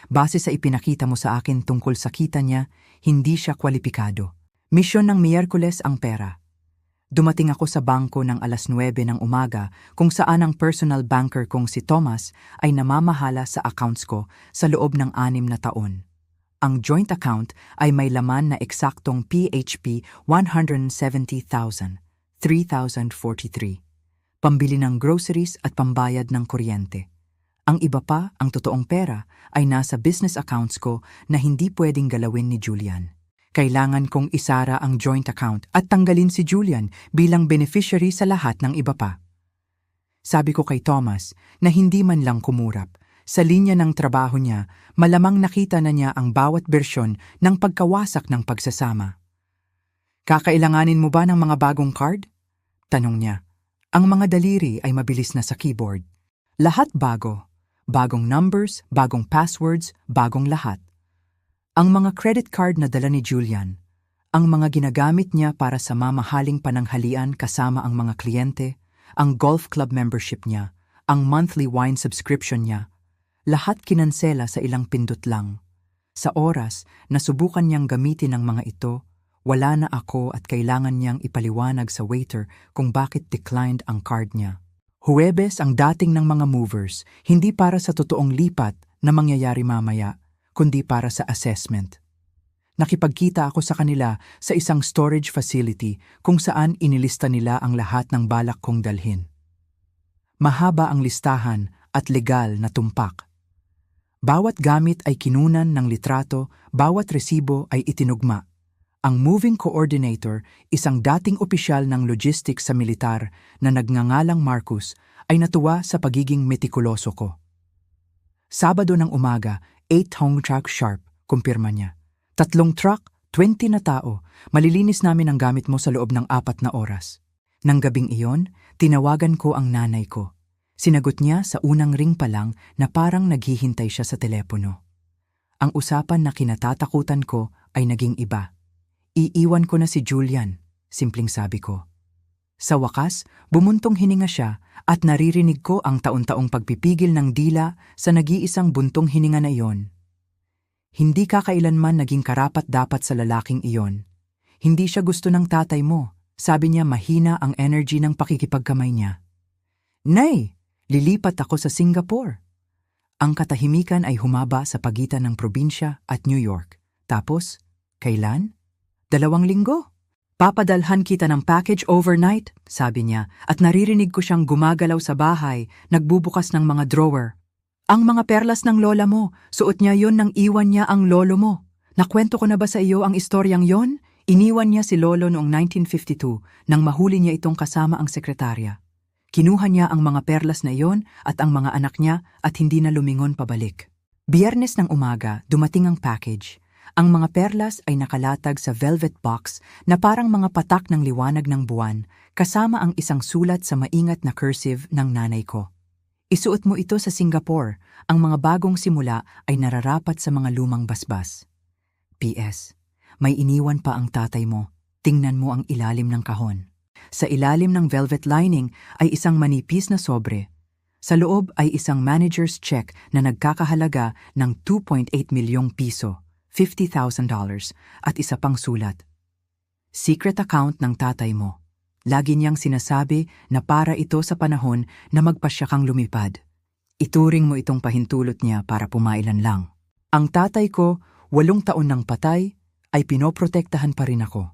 Base sa ipinakita mo sa akin tungkol sa kita niya, hindi siya kwalipikado. Misyon ng Miyerkules ang pera. Dumating ako sa bangko ng 9:00 ng umaga kung saan ang personal banker kong si Thomas ay namamahala sa accounts ko sa loob ng 6 na taon. Ang joint account ay may laman na eksaktong PHP 170,000, 3,043. Pambili ng groceries at pambayad ng kuryente. Ang iba pa, ang totoong pera, ay nasa business accounts ko na hindi pwedeng galawin ni Julian. Kailangan kong isara ang joint account at tanggalin si Julian bilang beneficiary sa lahat ng iba pa. Sabi ko kay Thomas na hindi man lang kumurap. Sa linya ng trabaho niya, malamang nakita na niya ang bawat bersyon ng pagkawasak ng pagsasama. Kakailanganin mo ba ng mga bagong card? Tanong niya. Ang mga daliri ay mabilis na sa keyboard. Lahat bago. Bagong numbers, bagong passwords, bagong lahat. Ang mga credit card na dala ni Julian, ang mga ginagamit niya para sa mamahaling pananghalian kasama ang mga kliyente, ang golf club membership niya, ang monthly wine subscription niya, lahat kinansela sa ilang pindot lang. Sa oras na subukan niyang gamitin ang mga ito, wala na ako at kailangan niyang ipaliwanag sa waiter kung bakit declined ang card niya. Huwebes ang dating ng mga movers, hindi para sa totoong lipat na mangyayari mamaya, kundi para sa assessment. Nakipagkita ako sa kanila sa isang storage facility kung saan inilista nila ang lahat ng balak kong dalhin. Mahaba ang listahan at legal na tumpak. Bawat gamit ay kinunan ng litrato, bawat resibo ay itinugma. Ang moving coordinator, isang dating opisyal ng logistics sa militar na nagngangalang Marcus, ay natuwa sa pagiging metikuloso ko. Sabado ng umaga, 8 home truck sharp, kumpirma niya. 3 truck, 20 na tao, malilinis namin ang gamit mo sa loob ng 4 na oras. Nang gabing iyon, tinawagan ko ang nanay ko. Sinagot niya sa unang ring pa lang na parang naghihintay siya sa telepono. Ang usapan na kinatatakutan ko ay naging iba. Iiwan ko na si Julian, simpleng sabi ko. Sa wakas, bumuntong hininga siya at naririnig ko ang taon-taong pagpipigil ng dila sa nag-iisang buntong hininga na iyon. Hindi kakailanman naging karapat-dapat sa lalaking iyon. Hindi siya gusto ng tatay mo. Sabi niya mahina ang energy ng pakikipagkamay niya. Nay, lilipat ako sa Singapore. Ang katahimikan ay humaba sa pagitan ng probinsya at New York. Tapos, kailan? 2 linggo. Papadalhan kita ng package overnight, sabi niya, at naririnig ko siyang gumagalaw sa bahay, nagbubukas ng mga drawer. Ang mga perlas ng lola mo, suot niya yon nang iwan niya ang lolo mo. Nakwento ko na ba sa iyo ang istoryang yon? Iniwan niya si lolo noong 1952 nang mahuli niya itong kasama ang sekretarya. Kinuha niya ang mga perlas na iyon at ang mga anak niya at hindi na lumingon pabalik. Biyernes ng umaga, dumating ang package. Ang mga perlas ay nakalatag sa velvet box na parang mga patak ng liwanag ng buwan, kasama ang isang sulat sa maingat na cursive ng nanay ko. Isuot mo ito sa Singapore, ang mga bagong simula ay nararapat sa mga lumang basbas. P.S. May iniwan pa ang tatay mo, tingnan mo ang ilalim ng kahon. Sa ilalim ng velvet lining ay isang manipis na sobre. Sa loob ay isang manager's check na nagkakahalaga ng 2.8 milyong piso. $50,000 at isa pang sulat. Secret account ng tatay mo. Lagi niyang sinasabi na para ito sa panahon na magpasya kang lumipad. Ituring mo itong pahintulot niya para pumailan lang. Ang tatay ko, 8 taon nang patay, ay pinoprotektahan pa rin ako.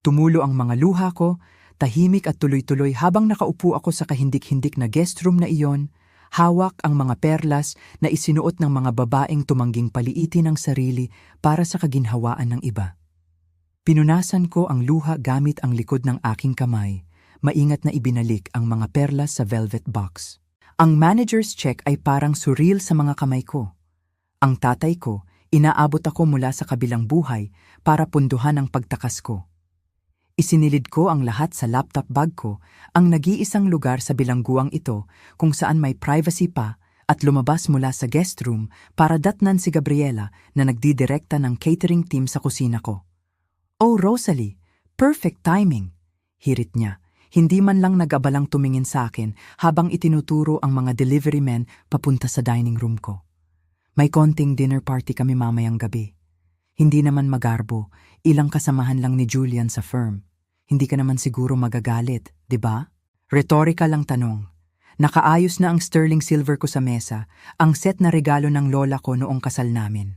Tumulo ang mga luha ko, tahimik at tuloy-tuloy habang nakaupo ako sa kahindik-hindik na guest room na iyon, Hawak ang mga perlas na isinuot ng mga babaeng tumangging paliitin ang sarili para sa kaginhawaan ng iba. Pinunasan ko ang luha gamit ang likod ng aking kamay, maingat na ibinalik ang mga perlas sa velvet box. Ang manager's check ay parang surreal sa mga kamay ko. Ang tatay ko, inaabot ako mula sa kabilang buhay para punduhan ang pagtakas ko. Isinilid ko ang lahat sa laptop bag ko, ang nag-iisang lugar sa bilangguang ito kung saan may privacy pa, at lumabas mula sa guest room para datnan si Gabriela na nagdidirekta ng catering team sa kusina ko. "Oh, Rosalie, perfect timing," hirit niya. Hindi man lang nag-abalang tumingin sa akin habang itinuturo ang mga delivery men papunta sa dining room ko. May konting dinner party kami mamayang gabi. Hindi naman magarbo, ilang kasamahan lang ni Julian sa firm. Hindi ka naman siguro magagalit, di ba? Rhetorical lang tanong. Nakaayos na ang sterling silver ko sa mesa, ang set na regalo ng lola ko noong kasal namin.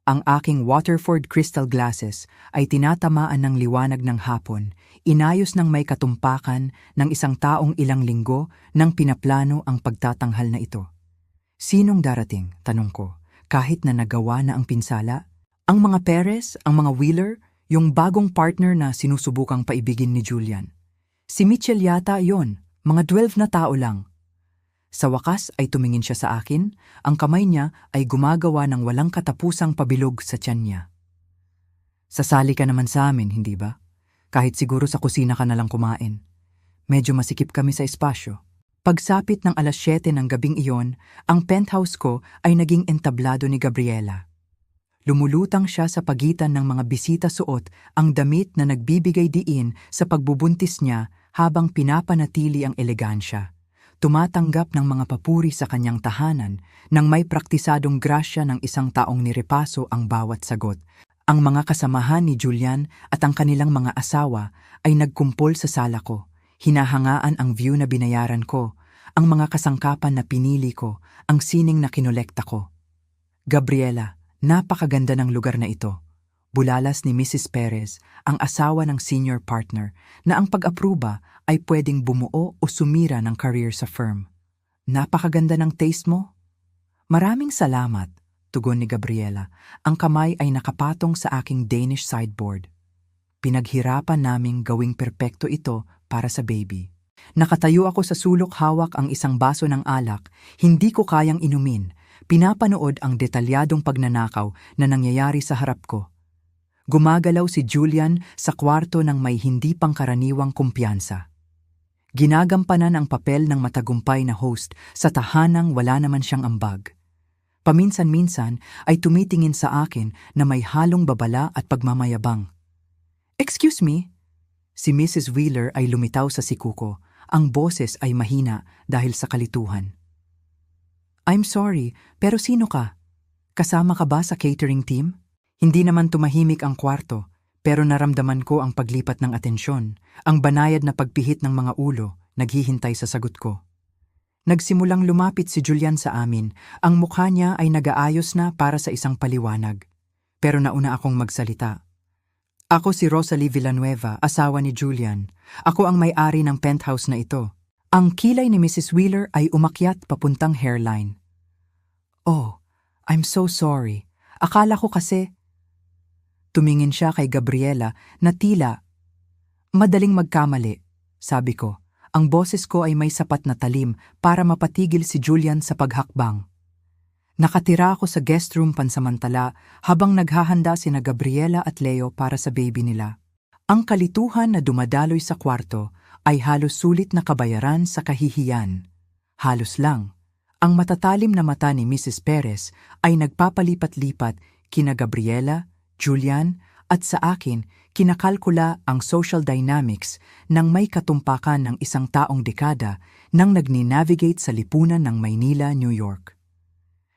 Ang aking Waterford crystal glasses ay tinatamaan ng liwanag ng hapon, inayos ng may katumpakan ng isang taong ilang linggo nang pinaplano ang pagtatanghal na ito. Sinong darating? Tanong ko, kahit na nagawa na ang pinsala. Ang mga Perez, ang mga Wheeler, yung bagong partner na sinusubukang paibigin ni Julian. Si Mitchell yata yon, mga 12 na tao lang. Sa wakas ay tumingin siya sa akin, ang kamay niya ay gumagawa ng walang katapusang pabilog sa tiyan niya. "Sasali ka naman sa amin, hindi ba? Kahit siguro sa kusina ka na lang kumain. Medyo masikip kami sa espasyo." Pagsapit ng 7:00 ng gabing iyon, ang penthouse ko ay naging entablado ni Gabriela. Lumulutang siya sa pagitan ng mga bisita suot ang damit na nagbibigay diin sa pagbubuntis niya habang pinapanatili ang elegansya. Tumatanggap ng mga papuri sa kanyang tahanan nang may praktisadong grasya ng isang taong nirepaso ang bawat sagot. Ang mga kasamahan ni Julian at ang kanilang mga asawa ay nagkumpol sa sala ko. Hinahangaan ang view na binayaran ko, ang mga kasangkapan na pinili ko, ang sining na kinolekta ko. "Gabriela, napakaganda ng lugar na ito." Bulalas ni Mrs. Perez, ang asawa ng senior partner, na ang pag-apruba ay pwedeng bumuo o sumira ng career sa firm. "Napakaganda ng taste mo." "Maraming salamat," tugon ni Gabriela. Ang kamay ay nakapatong sa aking Danish sideboard. Pinaghirapan naming gawing perpekto ito para sa baby. Nakatayo ako sa sulok, hawak ang isang baso ng alak, hindi ko kayang inumin. Pinapanood ang detalyadong pagnanakaw na nangyayari sa harap ko. Gumagalaw si Julian sa kwarto ng may hindi pangkaraniwang kumpiyansa. Ginagampanan ang papel ng matagumpay na host sa tahanang wala naman siyang ambag. Paminsan-minsan ay tumitingin sa akin na may halong babala at pagmamayabang. "Excuse me?" Si Mrs. Wheeler ay lumitaw sa sikuko. Ang boses ay mahina dahil sa kalituhan. "I'm sorry, pero sino ka? Kasama ka ba sa catering team?" Hindi naman tumahimik ang kwarto, pero naramdaman ko ang paglipat ng atensyon, ang banayad na pagpihit ng mga ulo, naghihintay sa sagot ko. Nagsimulang lumapit si Julian sa amin, ang mukha niya ay nag-aayos na para sa isang paliwanag. Pero nauna akong magsalita. "Ako si Rosalie Villanueva, asawa ni Julian. Ako ang may-ari ng penthouse na ito." Ang kilay ni Mrs. Wheeler ay umakyat papuntang hairline. "Oh, I'm so sorry. Akala ko kasi..." Tumingin siya kay Gabriela na tila, "Madaling magkamali," sabi ko. Ang boses ko ay may sapat na talim para mapatigil si Julian sa paghakbang. Nakatira ako sa guest room pansamantala habang naghahanda sina Gabriela at Leo para sa baby nila. Ang kalituhan na dumadaloy sa kwarto ay halos sulit na kabayaran sa kahihiyan. Halos lang. Ang matatalim na mata ni Mrs. Perez ay nagpapalipat-lipat kina Gabriela, Julian, at sa akin, kinakalkula ang social dynamics ng may katumpakan ng isang taong dekada nang nagni-navigate sa lipunan ng Maynila, New York.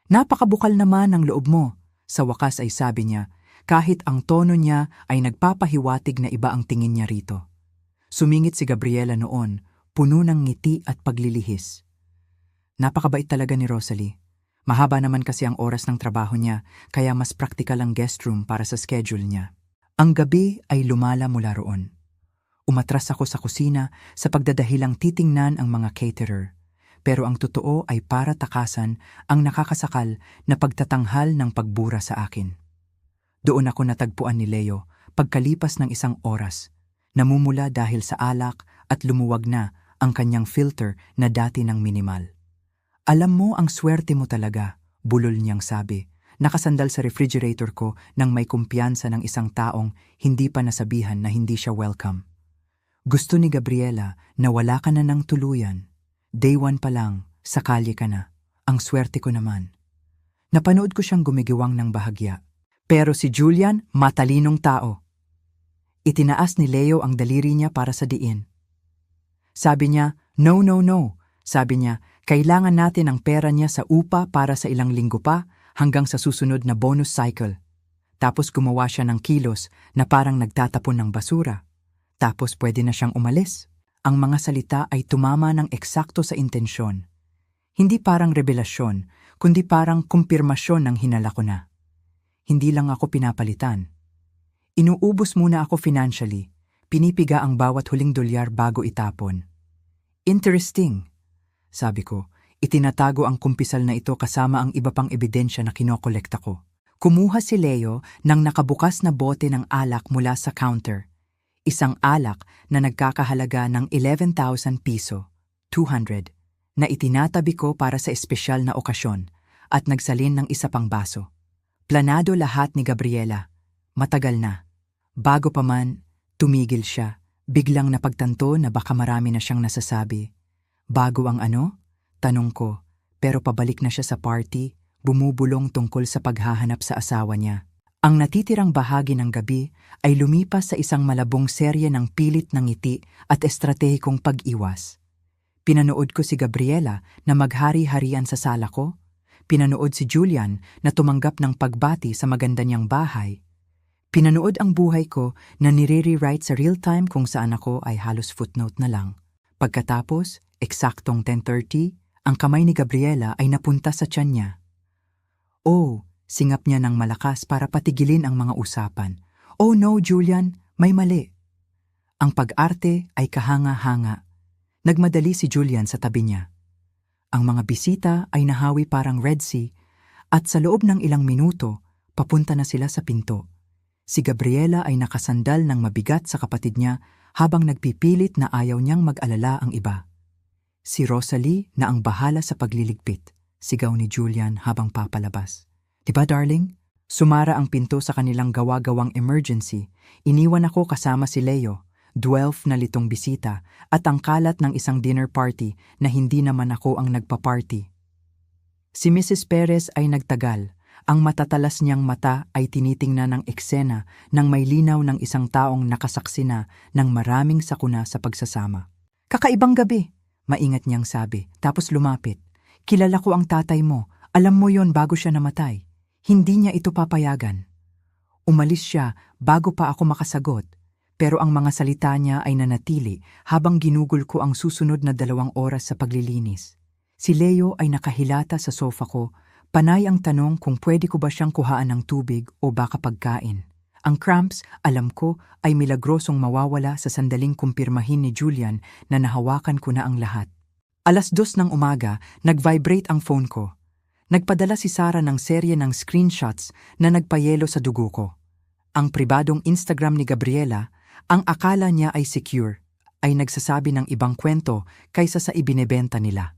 "Napakabukal naman ang loob mo," sa wakas ay sabi niya, kahit ang tono niya ay nagpapahiwatig na iba ang tingin niya rito. Sumingit si Gabriela noon, puno ng ngiti at paglilihis. Napakabait talaga ni Rosalie. Mahaba naman kasi ang oras ng trabaho niya, kaya mas praktikal ang guest room para sa schedule niya. Ang gabi ay lumala mula roon. Umatras ako sa kusina sa pagdadahilang titingnan ang mga caterer. pero ang totoo ay para takasan ang nakakasakal na pagtatanghal ng pagbura sa akin. Doon ako natagpuan ni Leo pagkalipas ng isang oras, namumula dahil sa alak at lumuwag na ang kanyang filter na dati ng minimal. Alam mo ang swerte mo talaga, bulol niyang sabi, nakasandal sa refrigerator ko nang may kumpiyansa ng isang taong hindi pa nasabihan na hindi siya welcome. Gusto ni Gabriela na wala ka na ng tuluyan. Day 1 pa lang, sa kalye ka na. Ang swerte ko naman. Napanood ko siyang gumigiwang ng bahagya. Pero si Julian, matalinong tao. Itinaas ni Leo ang daliri niya para sa diin. Sabi niya, no, no, no. Sabi niya, kailangan natin ang pera niya sa upa para sa ilang linggo pa hanggang sa susunod na bonus cycle. Tapos gumawa siya ng kilos na parang nagtatapon ng basura. Tapos pwede na siyang umalis. Ang mga salita ay tumama ng eksakto sa intensyon. Hindi parang revelasyon, kundi parang kumpirmasyon ng hinala ko na. Hindi lang ako pinapalitan. Inuubos muna ako financially. Pinipiga ang bawat huling dolyar bago itapon. Interesting, sabi ko. Itinatago ang kumpisal na ito kasama ang iba pang ebidensya na kinokolekta ko. Kumuha si Leo ng nakabukas na bote ng alak mula sa counter. Isang alak na nagkakahalaga ng 11,000 piso, 200, na itinatabi ko para sa espesyal na okasyon at nagsalin ng isa pang baso. Planado lahat ni Gabriela. Matagal na. Bago pa man, tumigil siya. Biglang napagtanto na baka marami na siyang nasasabi. Bago ang ano? Tanong ko, pero pabalik na siya sa party, bumubulong tungkol sa paghahanap sa asawa niya. Ang natitirang bahagi ng gabi ay lumipas sa isang malabong serye ng pilit ng ngiti at estratehikong pag-iwas. Pinanood ko si Gabriela na maghari-harian sa sala ko. Pinanood si Julian na tumanggap ng pagbati sa maganda niyang bahay. Pinanood ang buhay ko na nire-rewrite sa real time kung saan ako ay halos footnote na lang. Pagkatapos, eksaktong 10:30, ang kamay ni Gabriela ay napunta sa tiyan niya. Oh, singap niya ng malakas para patigilin ang mga usapan. Oh no, Julian, may mali. Ang pag-arte ay kahanga-hanga. Nagmadali si Julian sa tabi niya. Ang mga bisita ay nahawi parang Red Sea at sa loob ng ilang minuto, papunta na sila sa pinto. Si Gabriela ay nakasandal ng mabigat sa kapatid niya habang nagpipilit na ayaw niyang mag-alala ang iba. Si Rosalie na ang bahala sa pagliligpit, sigaw ni Julian habang papalabas. Diba darling? Sumara ang pinto sa kanilang gawa-gawang emergency. Iniwan ako kasama si Leo, 12 na litong bisita at ang kalat ng isang dinner party na hindi naman ako ang nagpa-party. Si Mrs. Perez ay nagtagal. Ang matatalas niyang mata ay tinitingnan ng eksena nang may linaw ng isang taong nakasaksi na ng maraming sakuna sa pagsasama. Kakaibang gabi, maingat niyang sabi, tapos lumapit. Kilala ko ang tatay mo, alam mo yon bago siya namatay. Hindi niya ito papayagan. Umalis siya bago pa ako makasagot, pero ang mga salita niya ay nanatili habang ginugol ko ang susunod na 2 oras sa paglilinis. Si Leo ay nakahilata sa sofa ko, panay ang tanong kung pwede ko ba siyang kuhaan ng tubig o baka pagkain. Ang cramps, alam ko, ay milagrosong mawawala sa sandaling kumpirmahin ni Julian na nahawakan ko na ang lahat. 2:00 ng umaga, nag-vibrate ang phone ko. Nagpadala si Sarah ng serye ng screenshots na nagpayelo sa dugo ko. Ang pribadong Instagram ni Gabriela, ang akala niya ay secure, ay nagsasabi ng ibang kwento kaysa sa ibinebenta nila.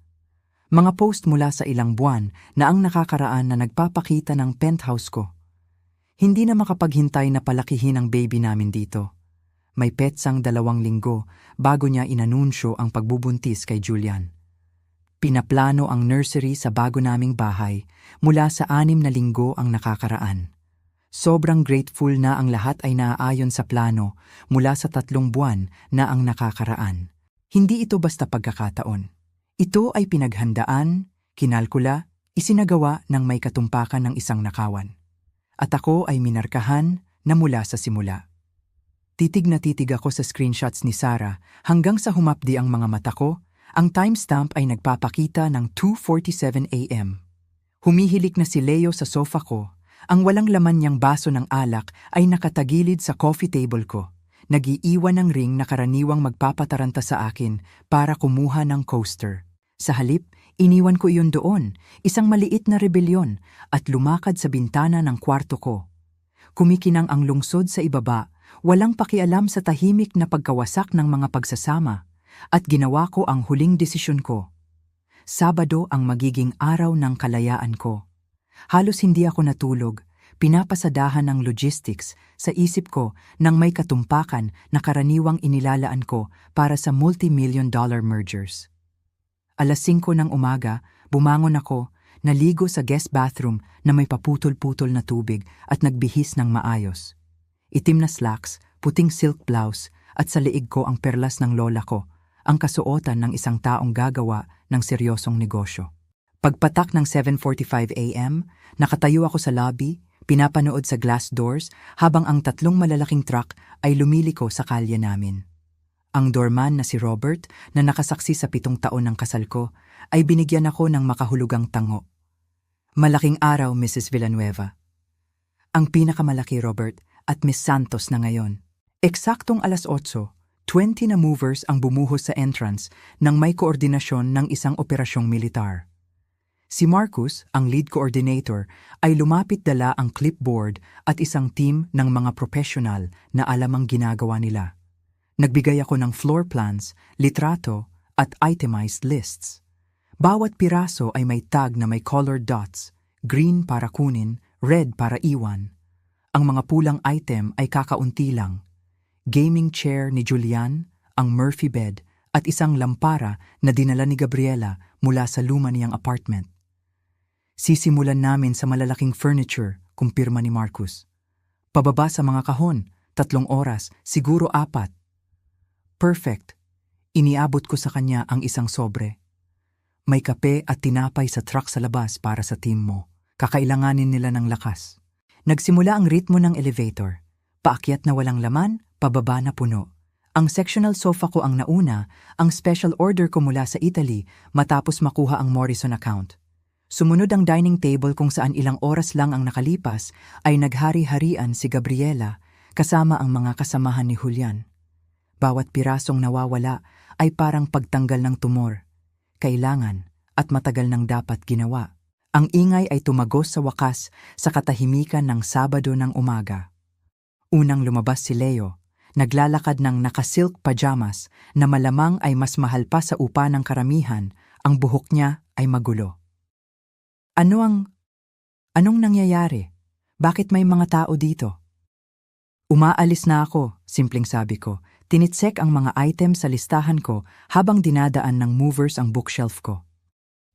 Mga post mula sa ilang buwan na ang nakakaraan na nagpapakita ng penthouse ko. Hindi na makapaghintay na palakihin ang baby namin dito. May petsang 2 linggo bago niya inanunsyo ang pagbubuntis kay Julian. Pinaplano ang nursery sa bago naming bahay mula sa 6 na linggo ang nakakaraan. Sobrang grateful na ang lahat ay naaayon sa plano mula sa 3 buwan na ang nakakaraan. Hindi ito basta pagkakataon. Ito ay pinaghandaan, kinalkula, isinagawa ng may katumpakan ng isang nakawan. At ako ay minarkahan na mula sa simula. Titig na titig ako sa screenshots ni Sarah hanggang sa humapdi ang mga mata ko. Ang timestamp ay nagpapakita ng 2:47 a.m. Humihilik na si Leo sa sofa ko. Ang walang laman niyang baso ng alak ay nakatagilid sa coffee table ko. Nag-iiwan ng ring na karaniwang magpapataranta sa akin para kumuha ng coaster. Sa halip, iniwan ko iyon doon, isang maliit na rebelyon, at lumakad sa bintana ng kwarto ko. Kumikinang ang lungsod sa ibaba, walang pakialam sa tahimik na pagkawasak ng mga pagsasama, at ginawa ko ang huling desisyon ko. Sabado ang magiging araw ng kalayaan ko. Halos hindi ako natulog, pinapasadahan ng logistics sa isip ko nang may katumpakan na karaniwang inilalaan ko para sa multi-million-dollar mergers. Alas 5 ng umaga, bumangon ako, naligo sa guest bathroom na may paputol-putol na tubig at nagbihis ng maayos. Itim na slacks, puting silk blouse at sa leeg ko ang perlas ng lola ko, ang kasuotan ng isang taong gagawa ng seryosong negosyo. Pagpatak ng 7:45 a.m., nakatayo ako sa lobby, pinapanood sa glass doors habang ang 3 malalaking truck ay lumiliko sa kalye namin. Ang doorman na si Robert na nakasaksi sa 7 taon ng kasal ko ay binigyan ako ng makahulugang tango. Malaking araw, Mrs. Villanueva. Ang pinakamalaki, Robert, at Miss Santos na ngayon. Eksaktong alas 8:20 na movers ang bumuhos sa entrance nang may koordinasyon ng isang operasyong militar. Si Marcus, ang lead coordinator, ay lumapit dala ang clipboard at isang team ng mga professional na alam ang ginagawa nila. Nagbigay ako ng floor plans, litrato, at itemized lists. Bawat piraso ay may tag na may colored dots, green para kunin, red para iwan. Ang mga pulang item ay kakaunti lang. Gaming chair ni Julian, ang Murphy bed, at isang lampara na dinala ni Gabriela mula sa luma niyang apartment. Sisimulan namin sa malalaking furniture, kumpirma ni Marcus. Pababa sa mga kahon, 3 oras, siguro 4. Perfect. Iniabot ko sa kanya ang isang sobre. May kape at tinapay sa truck sa labas para sa team mo. Kakailanganin nila ng lakas. Nagsimula ang ritmo ng elevator. Paakyat na walang laman, pababa na puno. Ang sectional sofa ko ang nauna, ang special order ko mula sa Italy matapos makuha ang Morrison account. Sumunod ang dining table kung saan ilang oras lang ang nakalipas ay naghari-harian si Gabriela kasama ang mga kasamahan ni Julian. Bawat pirasong nawawala ay parang pagtanggal ng tumor. Kailangan at matagal nang dapat ginawa. Ang ingay ay tumagos sa wakas sa katahimikan ng Sabado ng umaga. Unang lumabas si Leo, naglalakad ng nakasilk pajamas na malamang ay mas mahal pa sa upa ng karamihan, ang buhok niya ay magulo. Anong nangyayari? Bakit may mga tao dito? Umaalis na ako, simpleng sabi ko. Tinitsek ang mga items sa listahan ko habang dinadaan ng movers ang bookshelf ko.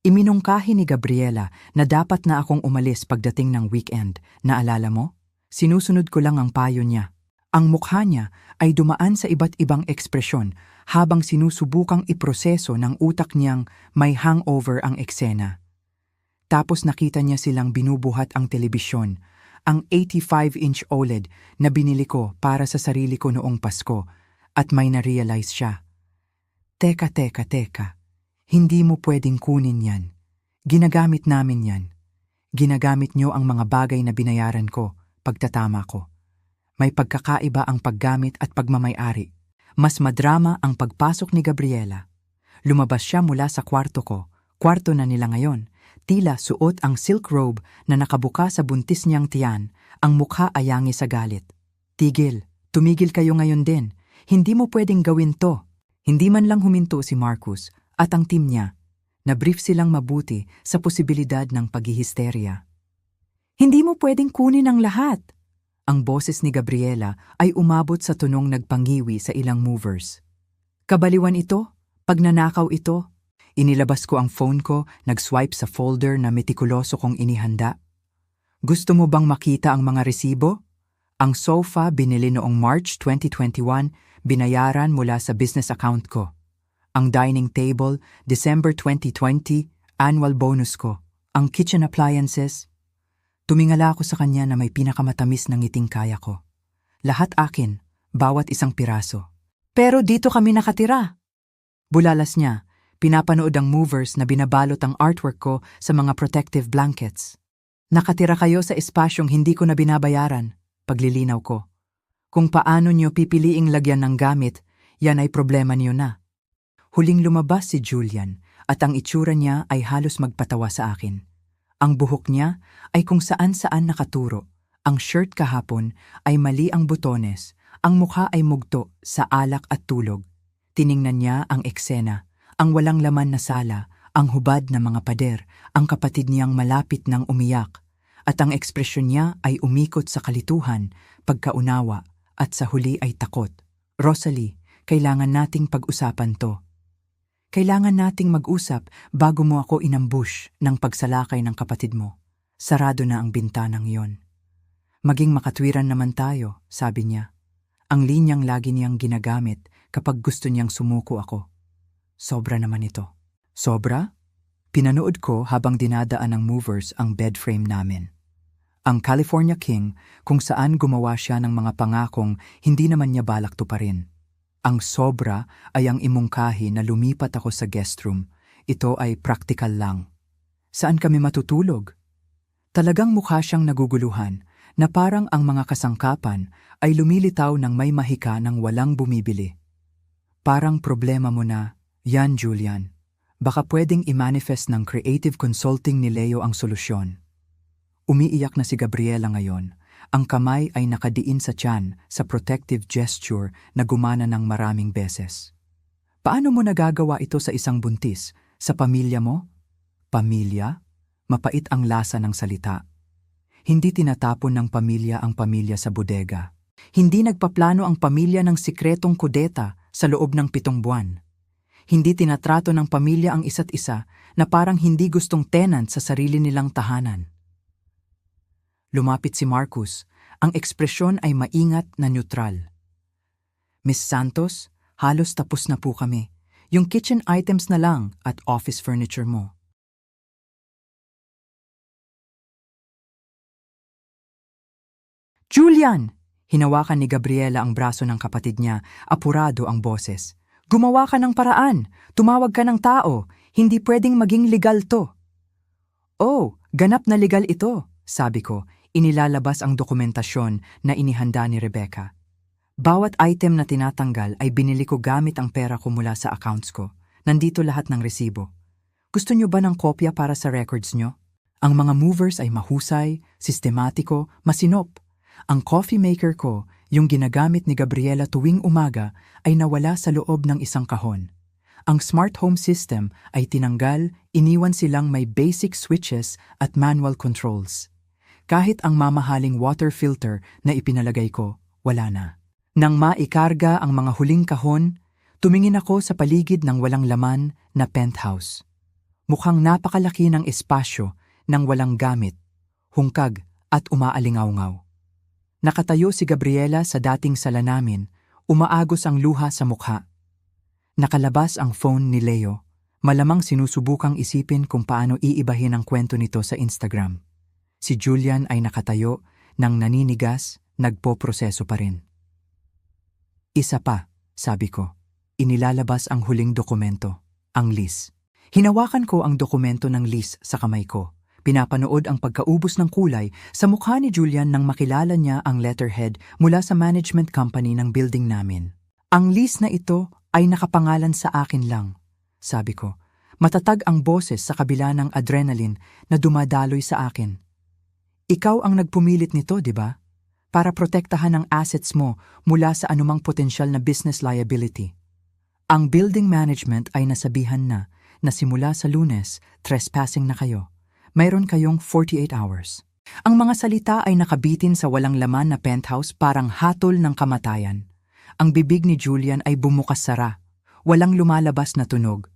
Iminungkahi ni Gabriela na dapat na akong umalis pagdating ng weekend. Naalala mo? Sinusunod ko lang ang payo niya. Ang mukha niya ay dumaan sa iba't ibang ekspresyon habang sinusubukang iproseso ng utak niyang may hangover ang eksena. Tapos nakita niya silang binubuhat ang telebisyon, ang 85-inch OLED na binili ko para sa sarili ko noong Pasko. At may na-realize siya. Teka. Hindi mo pwedeng kunin yan. Ginagamit namin yan. Ginagamit niyo ang mga bagay na binayaran ko, pagtatama ko. May pagkakaiba ang paggamit at pagmamay-ari. Mas madrama ang pagpasok ni Gabriela. Lumabas siya mula sa kwarto ko. Kwarto na nila ngayon. Tila suot ang silk robe na nakabuka sa buntis niyang tiyan. Ang mukha ayangi sa galit. Tumigil kayo ngayon din. Hindi mo pwedeng gawin to. Hindi man lang huminto si Marcus at ang team niya. Nabrief silang mabuti sa posibilidad ng paghihisterya. Hindi mo pwedeng kunin ang lahat. Ang boses ni Gabriela ay umabot sa tunong nagpangiwi sa ilang movers. Kabaliwan ito, pagnanakaw ito. Inilabas ko ang phone ko, nag-swipe sa folder na metikuloso kong inihanda. Gusto mo bang makita ang mga resibo? Ang sofa binili noong March 2021, binayaran mula sa business account ko. Ang dining table, December 2020, annual bonus ko. Ang kitchen appliances. Tumingala ako sa kanya na may pinakamatamis na ngiting kaya ko. Lahat akin, bawat isang piraso. Pero dito kami nakatira. Bulalas niya, pinapanood ang movers na binabalot ang artwork ko sa mga protective blankets. Nakatira kayo sa espasyong hindi ko na binabayaran. Paglilinaw ko. Kung paano niyo pipiliing lagyan ng gamit, yan ay problema niyo na. Huling lumabas si Julian, at ang itsura niya ay halos magpatawa sa akin. Ang buhok niya ay kung saan-saan nakaturo. Ang shirt kahapon ay mali ang butones. Ang mukha ay mugto sa alak at tulog. Tiningnan niya ang eksena, ang walang laman na sala, ang hubad na mga pader, ang kapatid niyang malapit ng umiyak. At ang ekspresyon niya ay umikot sa kalituhan, pagkaunawa, at sa huli ay takot. Rosalie, kailangan nating pag-usapan to. Kailangan nating mag-usap bago mo ako inambush ng pagsalakay ng kapatid mo. Sarado na ang bintanang yon. Maging makatwiran naman tayo, sabi niya. Ang linyang lagi niyang ginagamit kapag gusto niyang sumuko ako. Sobra naman ito. Sobra? Pinanood ko habang dinadaan ng movers ang bed frame namin. Ang California King kung saan gumawa siya ng mga pangakong hindi naman niya balak tuparin. Ang sobra ay ang imungkahi na lumipat ako sa guest room. Ito ay practical lang. Saan kami matutulog? Talagang mukha siyang naguguluhan na parang ang mga kasangkapan ay lumilitaw ng may mahika ng walang bumibili. Parang problema mo na, yan Julian. Baka pwedeng i-manifest ng creative consulting ni Leo ang solusyon. Umiiyak na si Gabriela ngayon. Ang kamay ay nakadiin sa tiyan sa protective gesture na gumana ng maraming beses. Paano mo nagagawa ito sa isang buntis? Sa pamilya mo? Pamilya? Mapait ang lasa ng salita. Hindi tinatapon ng pamilya ang pamilya sa bodega. Hindi nagpaplano ang pamilya ng sikretong kudeta sa loob ng 7 buwan. Hindi tinatrato ng pamilya ang isa't isa na parang hindi gustong tenant sa sarili nilang tahanan. Lumapit si Marcus. Ang ekspresyon ay maingat na neutral. Miss Santos, halos tapos na po kami. Yung kitchen items na lang at office furniture mo. Julian! Hinawakan ni Gabriela ang braso ng kapatid niya, apurado ang boses. Gumawa ka ng paraan, tumawag ka ng tao, hindi pwedeng maging legal to. Oh, ganap na legal ito, sabi ko, inilalabas ang dokumentasyon na inihanda ni Rebecca. Bawat item na tinatanggal ay binili ko gamit ang pera ko mula sa accounts ko. Nandito lahat ng resibo. Gusto nyo ba ng kopya para sa records nyo? Ang mga movers ay mahusay, sistematiko, masinop. Ang coffee maker ko, yung ginagamit ni Gabriela tuwing umaga, ay nawala sa loob ng isang kahon. Ang smart home system ay tinanggal, iniwan silang may basic switches at manual controls. Kahit ang mamahaling water filter na ipinalagay ko, wala na. Nang maikarga ang mga huling kahon, tumingin ako sa paligid ng walang laman na penthouse. Mukhang napakalaki ng espasyo ng walang gamit, hungkag at umaalingaw-ngaw. Nakatayo si Gabriela sa dating sala namin, umaagos ang luha sa mukha. Nakalabas ang phone ni Leo, malamang sinusubukang isipin kung paano iibahin ang kwento nito sa Instagram. Si Julian ay nakatayo, nang naninigas, nagpoproseso pa rin. Isa pa, sabi ko, inilalabas ang huling dokumento, ang lease. Hinawakan ko ang dokumento ng lease sa kamay ko. Pinapanood ang pagkaubos ng kulay sa mukha ni Julian nang makilala niya ang letterhead mula sa management company ng building namin. Ang lease na ito ay nakapangalan sa akin lang, sabi ko. Matatag ang boses sa kabila ng adrenaline na dumadaloy sa akin. Ikaw ang nagpumilit nito, di ba? Para protektahan ang assets mo mula sa anumang potensyal na business liability. Ang building management ay nasabihan na simula sa Lunes, trespassing na kayo. Mayroon kayong 48 hours. Ang mga salita ay nakabitin sa walang laman na penthouse parang hatol ng kamatayan. Ang bibig ni Julian ay bumukas-sara. Walang lumalabas na tunog.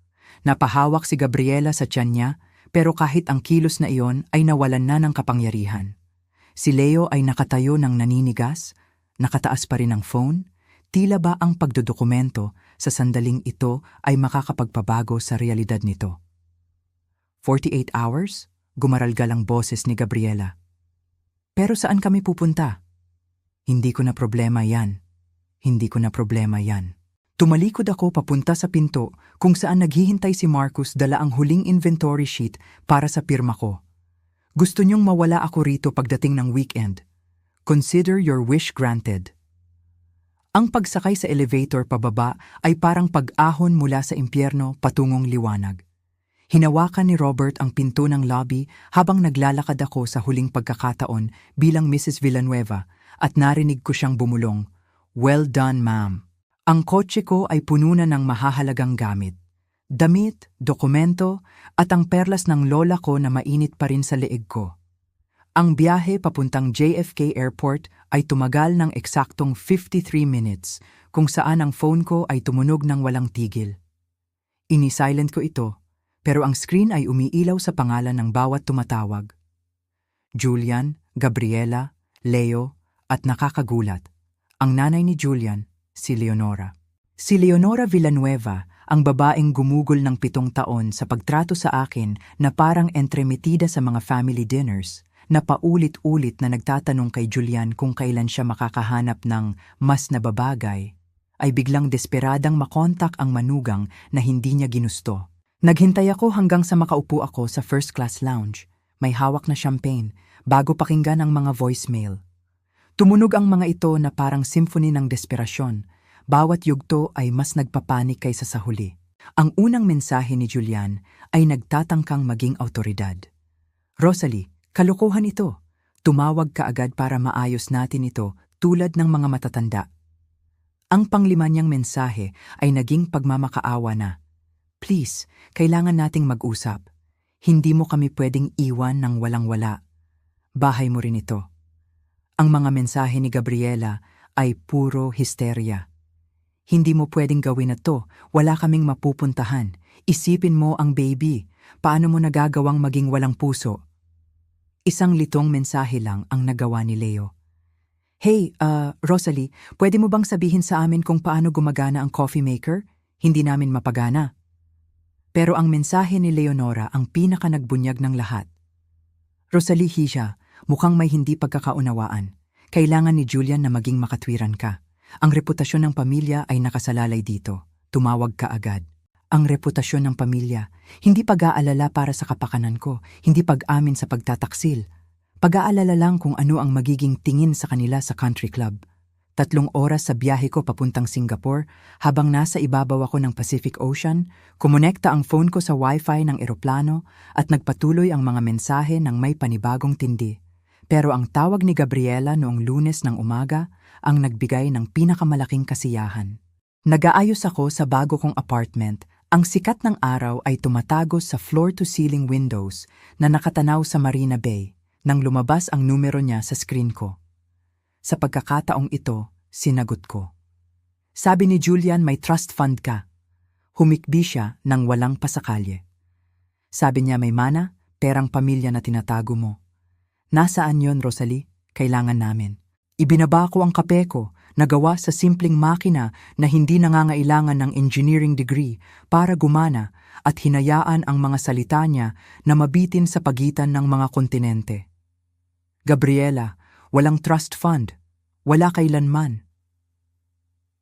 Napahawak si Gabriela sa tiyan niya, pero kahit ang kilos na iyon ay nawalan na ng kapangyarihan. Si Leo ay nakatayo ng naninigas, nakataas pa rin ang phone. Tila ba ang pagdodokumento sa sandaling ito ay makakapagpabago sa realidad nito? 48 hours? Gumaralgal ang boses ni Gabriela. Pero saan kami pupunta? Hindi ko na problema yan. Hindi ko na problema yan. Tumalikod ako papunta sa pinto kung saan naghihintay si Marcus dala ang huling inventory sheet para sa pirma ko. Gusto niyong mawala ako rito pagdating ng weekend. Consider your wish granted. Ang pagsakay sa elevator pababa ay parang pag-ahon mula sa impyerno patungong liwanag. Hinawakan ni Robert ang pinto ng lobby habang naglalakad ako sa huling pagkakataon bilang Mrs. Villanueva at narinig ko siyang bumulong, "Well done, ma'am." Ang kotse ko ay puno na ng mahahalagang gamit. Damit, dokumento, at ang perlas ng lola ko na mainit pa rin sa leeg ko. Ang biyahe papuntang JFK Airport ay tumagal ng eksaktong 53 minutes kung saan ang phone ko ay tumunog ng walang tigil. Ini-silent ko ito, pero ang screen ay umiilaw sa pangalan ng bawat tumatawag. Julian, Gabriela, Leo, at nakakagulat, ang nanay ni Julian, si Leonora. Si Leonora Villanueva, ang babaeng gumugol ng 7 taon sa pagtrato sa akin na parang entremetida sa mga family dinners, na paulit-ulit na nagtatanong kay Julian kung kailan siya makakahanap ng mas nababagay, ay biglang desperadang makontak ang manugang na hindi niya ginusto. Naghintay ako hanggang sa makaupo ako sa first class lounge, may hawak na champagne, bago pakinggan ang mga voicemail. Tumunog ang mga ito na parang symphony ng desperasyon. Bawat yugto ay mas nagpapanik kaysa sa huli. Ang unang mensahe ni Julian ay nagtatangkang maging awtoridad. "Rosalie, kalokohan ito. Tumawag ka agad para maayos natin ito tulad ng mga matatanda." Ang panglima niyang mensahe ay naging pagmamakaawa na, "Please, kailangan nating mag-usap. Hindi mo kami pwedeng iwan ng walang-wala. Bahay mo rin ito." Ang mga mensahe ni Gabriela ay puro histerya. "Hindi mo pwedeng gawin na to, wala kaming mapupuntahan. Isipin mo ang baby, paano mo nagagawang maging walang puso?" Isang litong mensahe lang ang nagawa ni Leo. "Hey, Rosalie, pwede mo bang sabihin sa amin kung paano gumagana ang coffee maker? Hindi namin mapagana." Pero ang mensahe ni Leonora ang pinaka nagbunyag ng lahat. "Rosalie Hisha, mukhang may hindi pagkakaunawaan. Kailangan ni Julian na maging makatwiran ka. Ang reputasyon ng pamilya ay nakasalalay dito. Tumawag ka agad." Ang reputasyon ng pamilya, hindi pag-aalala para sa kapakanan ko, hindi pag-amin sa pagtataksil. Pag-aalala lang kung ano ang magiging tingin sa kanila sa country club. 3 oras sa biyahe ko papuntang Singapore, habang nasa ibabaw ako ng Pacific Ocean, kumonekta ang phone ko sa wifi ng eroplano at nagpatuloy ang mga mensahe ng may panibagong tindi. Pero ang tawag ni Gabriela noong Lunes ng umaga ang nagbigay ng pinakamalaking kasiyahan. Nag-aayos ako sa bago kong apartment. Ang sikat ng araw ay tumatagos sa floor-to-ceiling windows na nakatanaw sa Marina Bay nang lumabas ang numero niya sa screen ko. Sa pagkakataong ito, sinagot ko. Sabi ni Julian, may trust fund ka. Humikbi siya nang walang pasakalye. Sabi niya, may mana, perang pamilya na tinatago mo. Nasaan yon, Rosalie? Kailangan namin. Ibinaba ko ang kape ko, nagawa sa simpleng makina na hindi nangangailangan ng engineering degree para gumana, at hinayaan ang mga salita niya na mabitin sa pagitan ng mga kontinente. Gabriela, walang trust fund. Wala kailanman.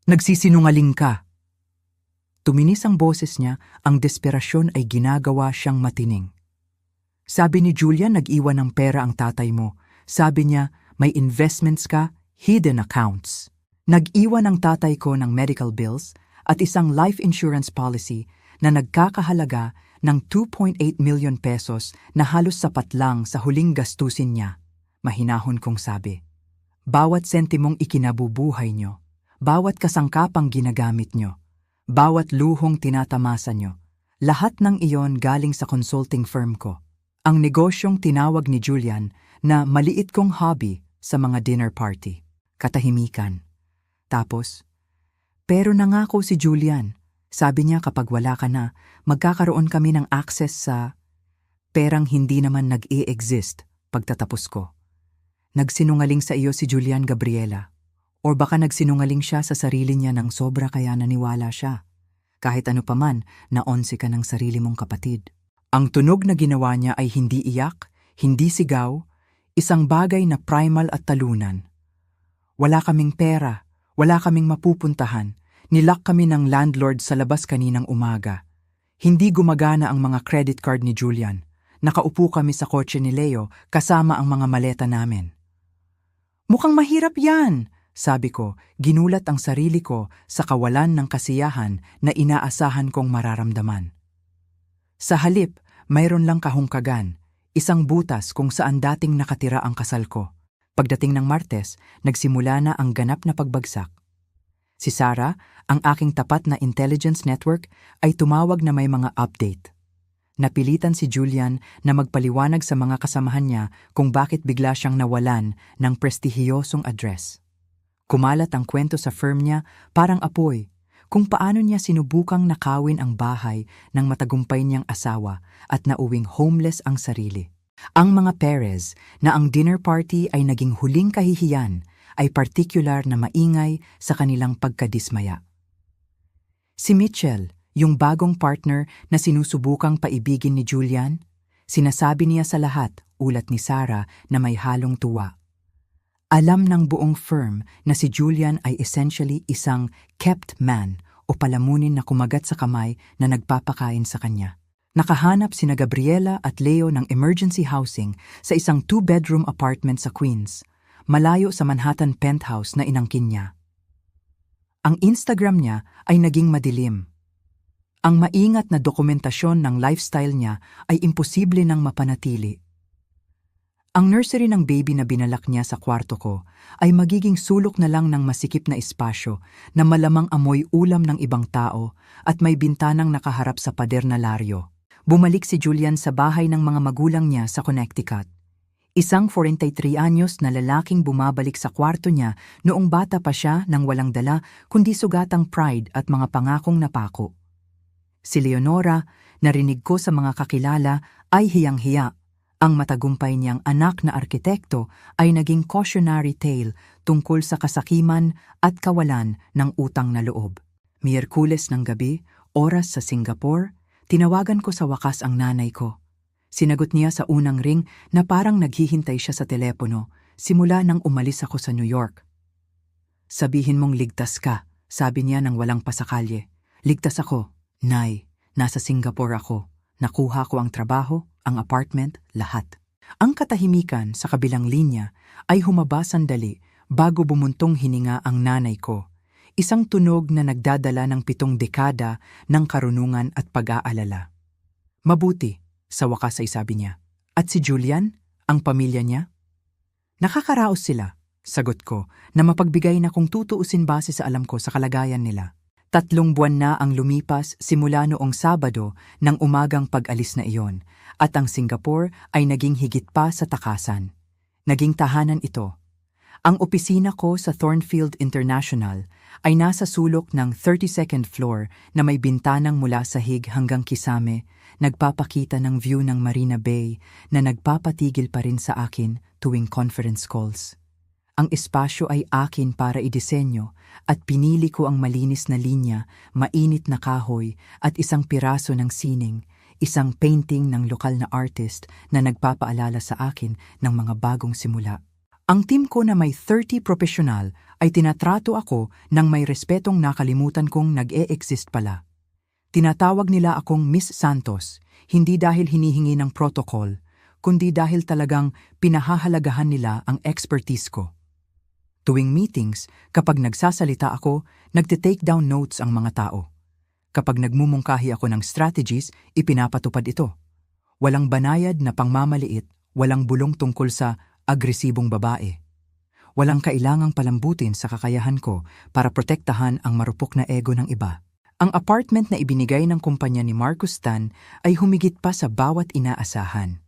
Nagsisinungaling ka. Tuminis ang boses niya, ang desperasyon ay ginagawa siyang matining. Sabi ni Julia, nag-iwan ng pera ang tatay mo. Sabi niya, may investments ka, hidden accounts. Nag-iwan ang tatay ko ng medical bills at isang life insurance policy na nagkakahalaga ng 2.8 million pesos na halos sapat lang sa huling gastusin niya. Mahinahon kong sabi. Bawat sentimong ikinabubuhay nyo, bawat kasangkapang ginagamit nyo, bawat luhong tinatamasa nyo, lahat ng iyon galing sa consulting firm ko. Ang negosyong tinawag ni Julian na maliit kong hobby sa mga dinner party. Katahimikan. Tapos, pero nangako si Julian. Sabi niya kapag wala ka na, magkakaroon kami ng access sa perang hindi naman nag-i-exist pagtatapos ko. Nagsinungaling sa iyo si Julian, Gabriela. O baka nagsinungaling siya sa sarili niya ng sobra kaya naniwala siya. Kahit ano paman, naonsi ka ng sarili mong kapatid. Ang tunog na ginawa niya ay hindi iyak, hindi sigaw, isang bagay na primal at talunan. Wala kaming pera, wala kaming mapupuntahan, nilak kami ng landlord sa labas kaninang umaga. Hindi gumagana ang mga credit card ni Julian. Nakaupo kami sa kotse ni Leo kasama ang mga maleta namin. Mukhang mahirap yan, sabi ko, ginulat ang sarili ko sa kawalan ng kasiyahan na inaasahan kong mararamdaman. Sa halip, mayroon lang kahungkagan, isang butas kung saan dating nakatira ang kasal ko. Pagdating ng Martes, nagsimula na ang ganap na pagbagsak. Si Sarah, ang aking tapat na intelligence network, ay tumawag na may mga update. Napilitan si Julian na magpaliwanag sa mga kasamahan niya kung bakit bigla siyang nawalan ng prestihiyosong address. Kumalat ang kwento sa firm niya parang apoy, kung paano niya sinubukang nakawin ang bahay ng matagumpay niyang asawa at nauwing homeless ang sarili. Ang mga Perez na ang dinner party ay naging huling kahihiyan ay partikular na maingay sa kanilang pagkadismaya. Si Mitchell, yung bagong partner na sinusubukang paibigin ni Julian, sinasabi niya sa lahat, ulat ni Sarah, na may halong tuwa. Alam ng buong firm na si Julian ay essentially isang kept man o palamunin na kumagat sa kamay na nagpapakain sa kanya. Nakahanap sina Gabriela at Leo ng emergency housing sa isang 2-bedroom apartment sa Queens, malayo sa Manhattan penthouse na inangkin niya. Ang Instagram niya ay naging madilim. Ang maingat na dokumentasyon ng lifestyle niya ay imposible nang mapanatili. Ang nursery ng baby na binalak niya sa kwarto ko ay magiging sulok na lang ng masikip na espasyo na malamang amoy ulam ng ibang tao at may bintanang nakaharap sa pader na laryo. Bumalik si Julian sa bahay ng mga magulang niya sa Connecticut. Isang 43 anyos na lalaking bumabalik sa kwarto niya noong bata pa siya nang walang dala kundi sugatang pride at mga pangakong napako. Si Leonora, narinig ko sa mga kakilala, ay hiyang-hiya. Ang matagumpay niyang anak na arkitekto ay naging cautionary tale tungkol sa kasakiman at kawalan ng utang na loob. Miyerkules ng gabi, oras sa Singapore, tinawagan ko sa wakas ang nanay ko. Sinagot niya sa unang ring na parang naghihintay siya sa telepono simula nang umalis ako sa New York. Sabihin mong ligtas ka, sabi niya nang walang pasakalye. Ligtas ako, Nay, nasa Singapore ako. Nakuha ko ang trabaho, ang apartment, lahat. Ang katahimikan sa kabilang linya ay humaba sandali bago bumuntong hininga ang nanay ko. Isang tunog na nagdadala ng 7 dekada ng karunungan at pag-aalala. Mabuti, sa wakas ay sabi niya. At si Julian, ang pamilya niya? Nakakaraos sila, sagot ko, na mapagbigay na kung tutuusin base sa alam ko sa kalagayan nila. 3 buwan na ang lumipas simula noong Sabado ng umagang pag-alis na iyon at ang Singapore ay naging higit pa sa takasan. Naging tahanan ito. Ang opisina ko sa Thornfield International ay nasa sulok ng 32nd floor na may bintanang mula sahig hanggang kisame, nagpapakita ng view ng Marina Bay na nagpapatigil pa rin sa akin tuwing conference calls. Ang espasyo ay akin para idisenyo at pinili ko ang malinis na linya, mainit na kahoy at isang piraso ng sining, isang painting ng lokal na artist na nagpapaalala sa akin ng mga bagong simula. Ang team ko na may 30 profesional ay tinatrato ako ng may respetong nakalimutan kong nag-e-exist pala. Tinatawag nila akong Miss Santos, hindi dahil hinihingi ng protocol, kundi dahil talagang pinahahalagahan nila ang expertise ko. Tuwing meetings, kapag nagsasalita ako, nagte-take down notes ang mga tao. Kapag nagmumungkahi ako ng strategies, ipinapatupad ito. Walang banayad na pangmamaliit, walang bulong tungkol sa agresibong babae. Walang kailangang palambutin sa kakayahan ko para protektahan ang marupok na ego ng iba. Ang apartment na ibinigay ng kumpanya ni Marcus Tan ay humigit pa sa bawat inaasahan.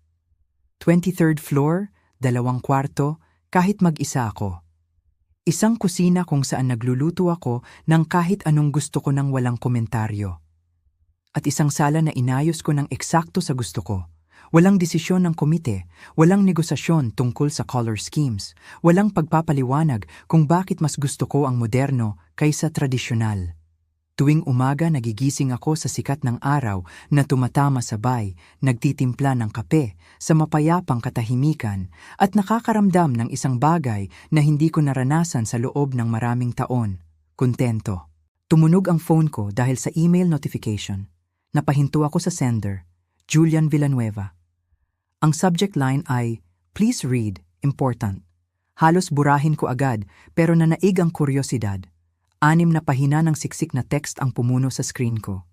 23rd floor, 2 kwarto, kahit mag-isa ako. Isang kusina kung saan nagluluto ako ng kahit anong gusto ko nang walang komentaryo. At isang sala na inayos ko ng eksakto sa gusto ko. Walang desisyon ng komite, walang negosasyon tungkol sa color schemes, walang pagpapaliwanag kung bakit mas gusto ko ang moderno kaysa tradisyonal. Tuwing umaga nagigising ako sa sikat ng araw na tumatama sabay, nagtitimpla ng kape sa mapayapang katahimikan at nakakaramdam ng isang bagay na hindi ko naranasan sa loob ng maraming taon, kontento. Tumunog ang phone ko dahil sa email notification. Napahinto ako sa sender, Julian Villanueva. Ang subject line ay, "Please read, important." Halos burahin ko agad pero nanaig ang kuryosidad. 6 na pahina ng siksik na text ang pumuno sa screen ko.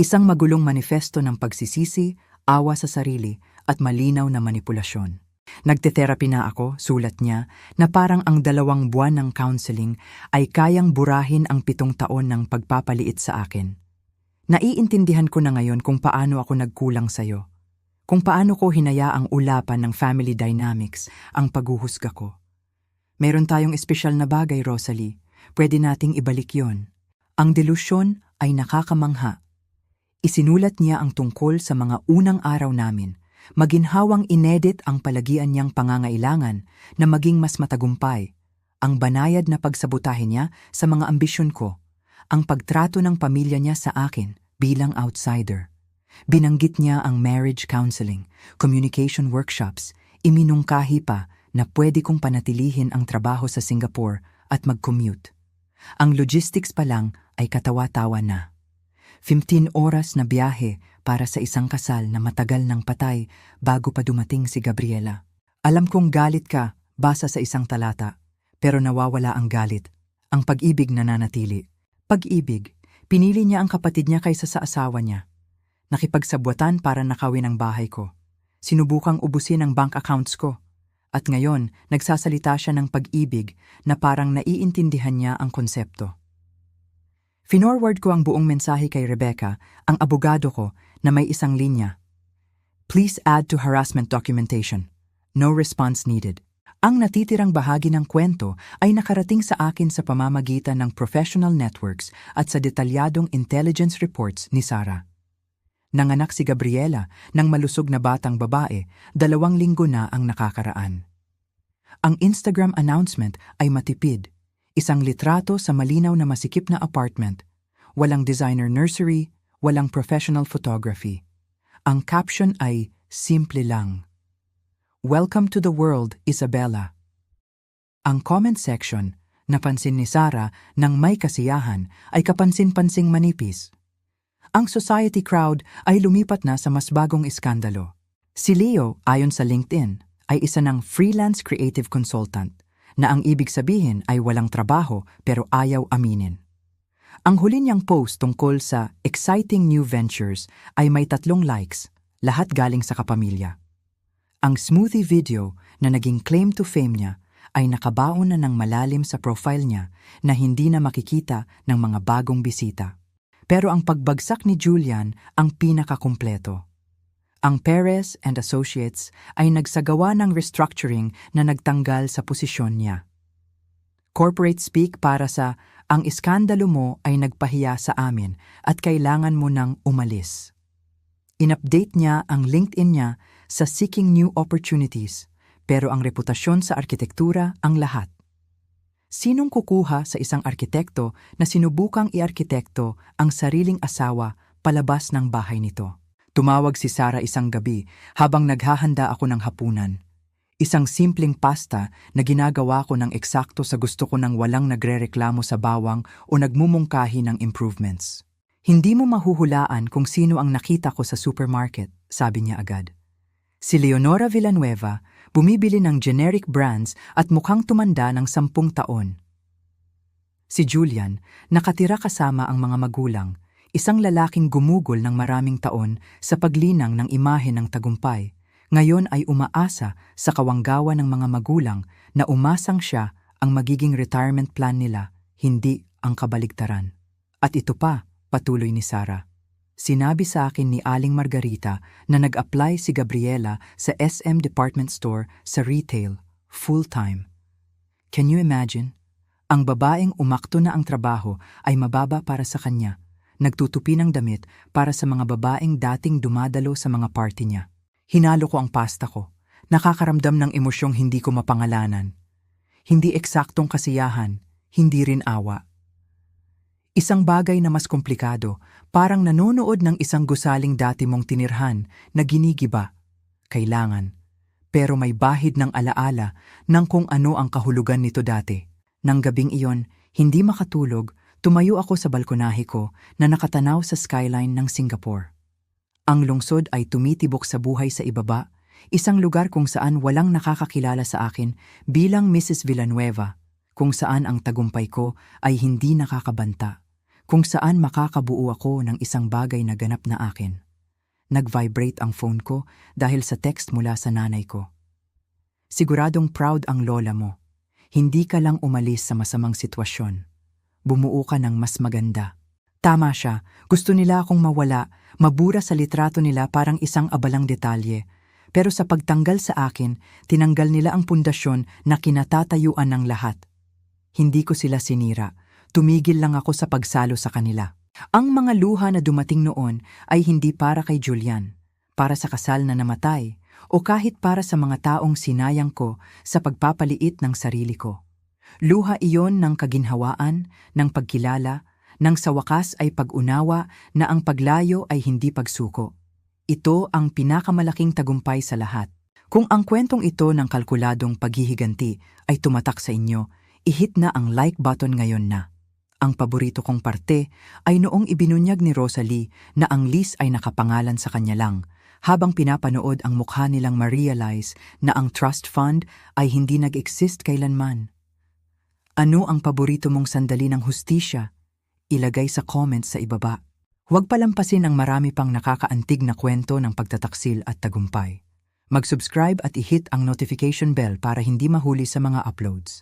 Isang magulong manifesto ng pagsisisi, awa sa sarili at malinaw na manipulasyon. Nagte-therapy na ako, sulat niya, na parang ang 2 buwan ng counseling ay kayang burahin ang 7 taon ng pagpapaliit sa akin. Naiintindihan ko na ngayon kung paano ako nagkulang sa'yo. Kung paano ko hinayaang ulapan ng family dynamics ang paghuhusga ko. Meron tayong espesyal na bagay, Rosalie. Pwede nating ibalik yon. Ang delusyon ay nakakamangha. Isinulat niya ang tungkol sa mga unang araw namin, maginhawang inedit ang palagian niyang pangangailangan na maging mas matagumpay, ang banayad na pagsabotahe niya sa mga ambisyon ko, ang pagtrato ng pamilya niya sa akin bilang outsider. Binanggit niya ang marriage counseling, communication workshops, iminungkahi pa na pwede kong panatilihin ang trabaho sa Singapore at mag-commute. Ang logistics pa lang ay katawa-tawa na. 15 oras na biyahe para sa isang kasal na matagal ng patay bago pa dumating si Gabriela. Alam kong galit ka basa sa isang talata, pero nawawala ang galit. Ang pag-ibig nananatili. Pag-ibig, pinili niya ang kapatid niya kaysa sa asawa niya. Nakipagsabwatan para nakawin ang bahay ko. Sinubukang ubusin ang bank accounts ko. At ngayon, nagsasalita siya ng pag-ibig na parang naiintindihan niya ang konsepto. Finorward ko ang buong mensahe kay Rebecca, ang abogado ko, na may isang linya. Please add to harassment documentation. No response needed. Ang natitirang bahagi ng kwento ay nakarating sa akin sa pamamagitan ng professional networks at sa detalyadong intelligence reports ni Sarah. Nanganak si Gabriela ng malusog na batang babae, 2 linggo na ang nakakaraan. Ang Instagram announcement ay matipid. Isang litrato sa malinaw na masikip na apartment. Walang designer nursery, walang professional photography. Ang caption ay simple lang. Welcome to the world, Isabella. Ang comment section, napansin ni Sarah nang may kasiyahan, ay kapansin-pansing manipis. Ang society crowd ay lumipat na sa mas bagong iskandalo. Si Leo, ayon sa LinkedIn, ay isa ng freelance creative consultant, na ang ibig sabihin ay walang trabaho pero ayaw aminin. Ang huli niyang post tungkol sa exciting new ventures ay may 3 likes, lahat galing sa kapamilya. Ang smoothie video na naging claim to fame niya ay nakabaon na ng malalim sa profile niya na hindi na makikita ng mga bagong bisita. Pero ang pagbagsak ni Julian ang pinakakumpleto. Ang Perez and Associates ay nagsagawa ng restructuring na nagtanggal sa posisyon niya. Corporate speak para sa ang iskandalo mo ay nagpahiya sa amin at kailangan mo nang umalis. In-update niya ang LinkedIn niya sa seeking new opportunities, pero ang reputasyon sa arkitektura ang lahat. Sinong kukuha sa isang arkitekto na sinubukang iarkitekto ang sariling asawa palabas ng bahay nito? Tumawag si Sarah isang gabi habang naghahanda ako ng hapunan. Isang simpleng pasta na ginagawa ko ng eksakto sa gusto ko nang walang nagrereklamo sa bawang o nagmumungkahi ng improvements. Hindi mo mahuhulaan kung sino ang nakita ko sa supermarket, sabi niya agad. Si Leonora Villanueva, bumibili ng generic brands at mukhang tumanda ng 10 taon. Si Julian, nakatira kasama ang mga magulang, isang lalaking gumugol ng maraming taon sa paglinang ng imahe ng tagumpay, ngayon ay umaasa sa kawanggawan ng mga magulang na umasang siya ang magiging retirement plan nila, hindi ang kabaligtaran. At ito pa, patuloy ni Sarah. Sinabi sa akin ni Aling Margarita na nag-apply si Gabriela sa SM Department Store sa retail, full-time. Can you imagine? Ang babaeng umakto na ang trabaho ay mababa para sa kanya. Nagtutupi ng damit para sa mga babaeng dating dumadalo sa mga party niya. Hinalo ko ang pasta ko. Nakakaramdam ng emosyong hindi ko mapangalanan. Hindi eksaktong kasiyahan, hindi rin awa. Isang bagay na mas komplikado, parang nanonood ng isang gusaling dati mong tinirhan na ginigiba. Kailangan. Pero may bahid ng alaala ng kung ano ang kahulugan nito dati. Nang gabing iyon, hindi makatulog, tumayo ako sa balkonahe ko na nakatanaw sa skyline ng Singapore. Ang lungsod ay tumitibok sa buhay sa ibaba, isang lugar kung saan walang nakakakilala sa akin bilang Mrs. Villanueva, kung saan ang tagumpay ko ay hindi nakakabanta, kung saan makakabuo ako ng isang bagay na ganap na akin. Nag-vibrate ang phone ko dahil sa text mula sa nanay ko. Siguradong proud ang lola mo. Hindi ka lang umalis sa masamang sitwasyon. Bumuo ka ng mas maganda. Tama siya, gusto nila akong mawala, mabura sa litrato nila parang isang abalang detalye. Pero sa pagtanggal sa akin, tinanggal nila ang pundasyon na kinatatayuan ng lahat. Hindi ko sila sinira, tumigil lang ako sa pagsalo sa kanila. Ang mga luha na dumating noon ay hindi para kay Julian, para sa kasal na namatay, o kahit para sa mga taong sinayang ko sa pagpapaliit ng sarili ko. Luha iyon ng kaginhawaan, ng pagkilala, nang sa wakas ay pag-unawa na ang paglayo ay hindi pagsuko. Ito ang pinakamalaking tagumpay sa lahat. Kung ang kwentong ito ng kalkuladong paghihiganti ay tumatak sa inyo, i-hit na ang like button ngayon na. Ang paborito kong parte ay noong ibinunyag ni Rosalie na ang lease ay nakapangalan sa kanya lang, habang pinapanood ang mukha nilang ma-realize na ang trust fund ay hindi nag-exist kailanman. Ano ang paborito mong sandali ng hustisya? Ilagay sa comments sa ibaba. Huwag palampasin ang marami pang nakakaantig na kwento ng pagtataksil at tagumpay. Mag-subscribe at i-hit ang notification bell para hindi mahuli sa mga uploads.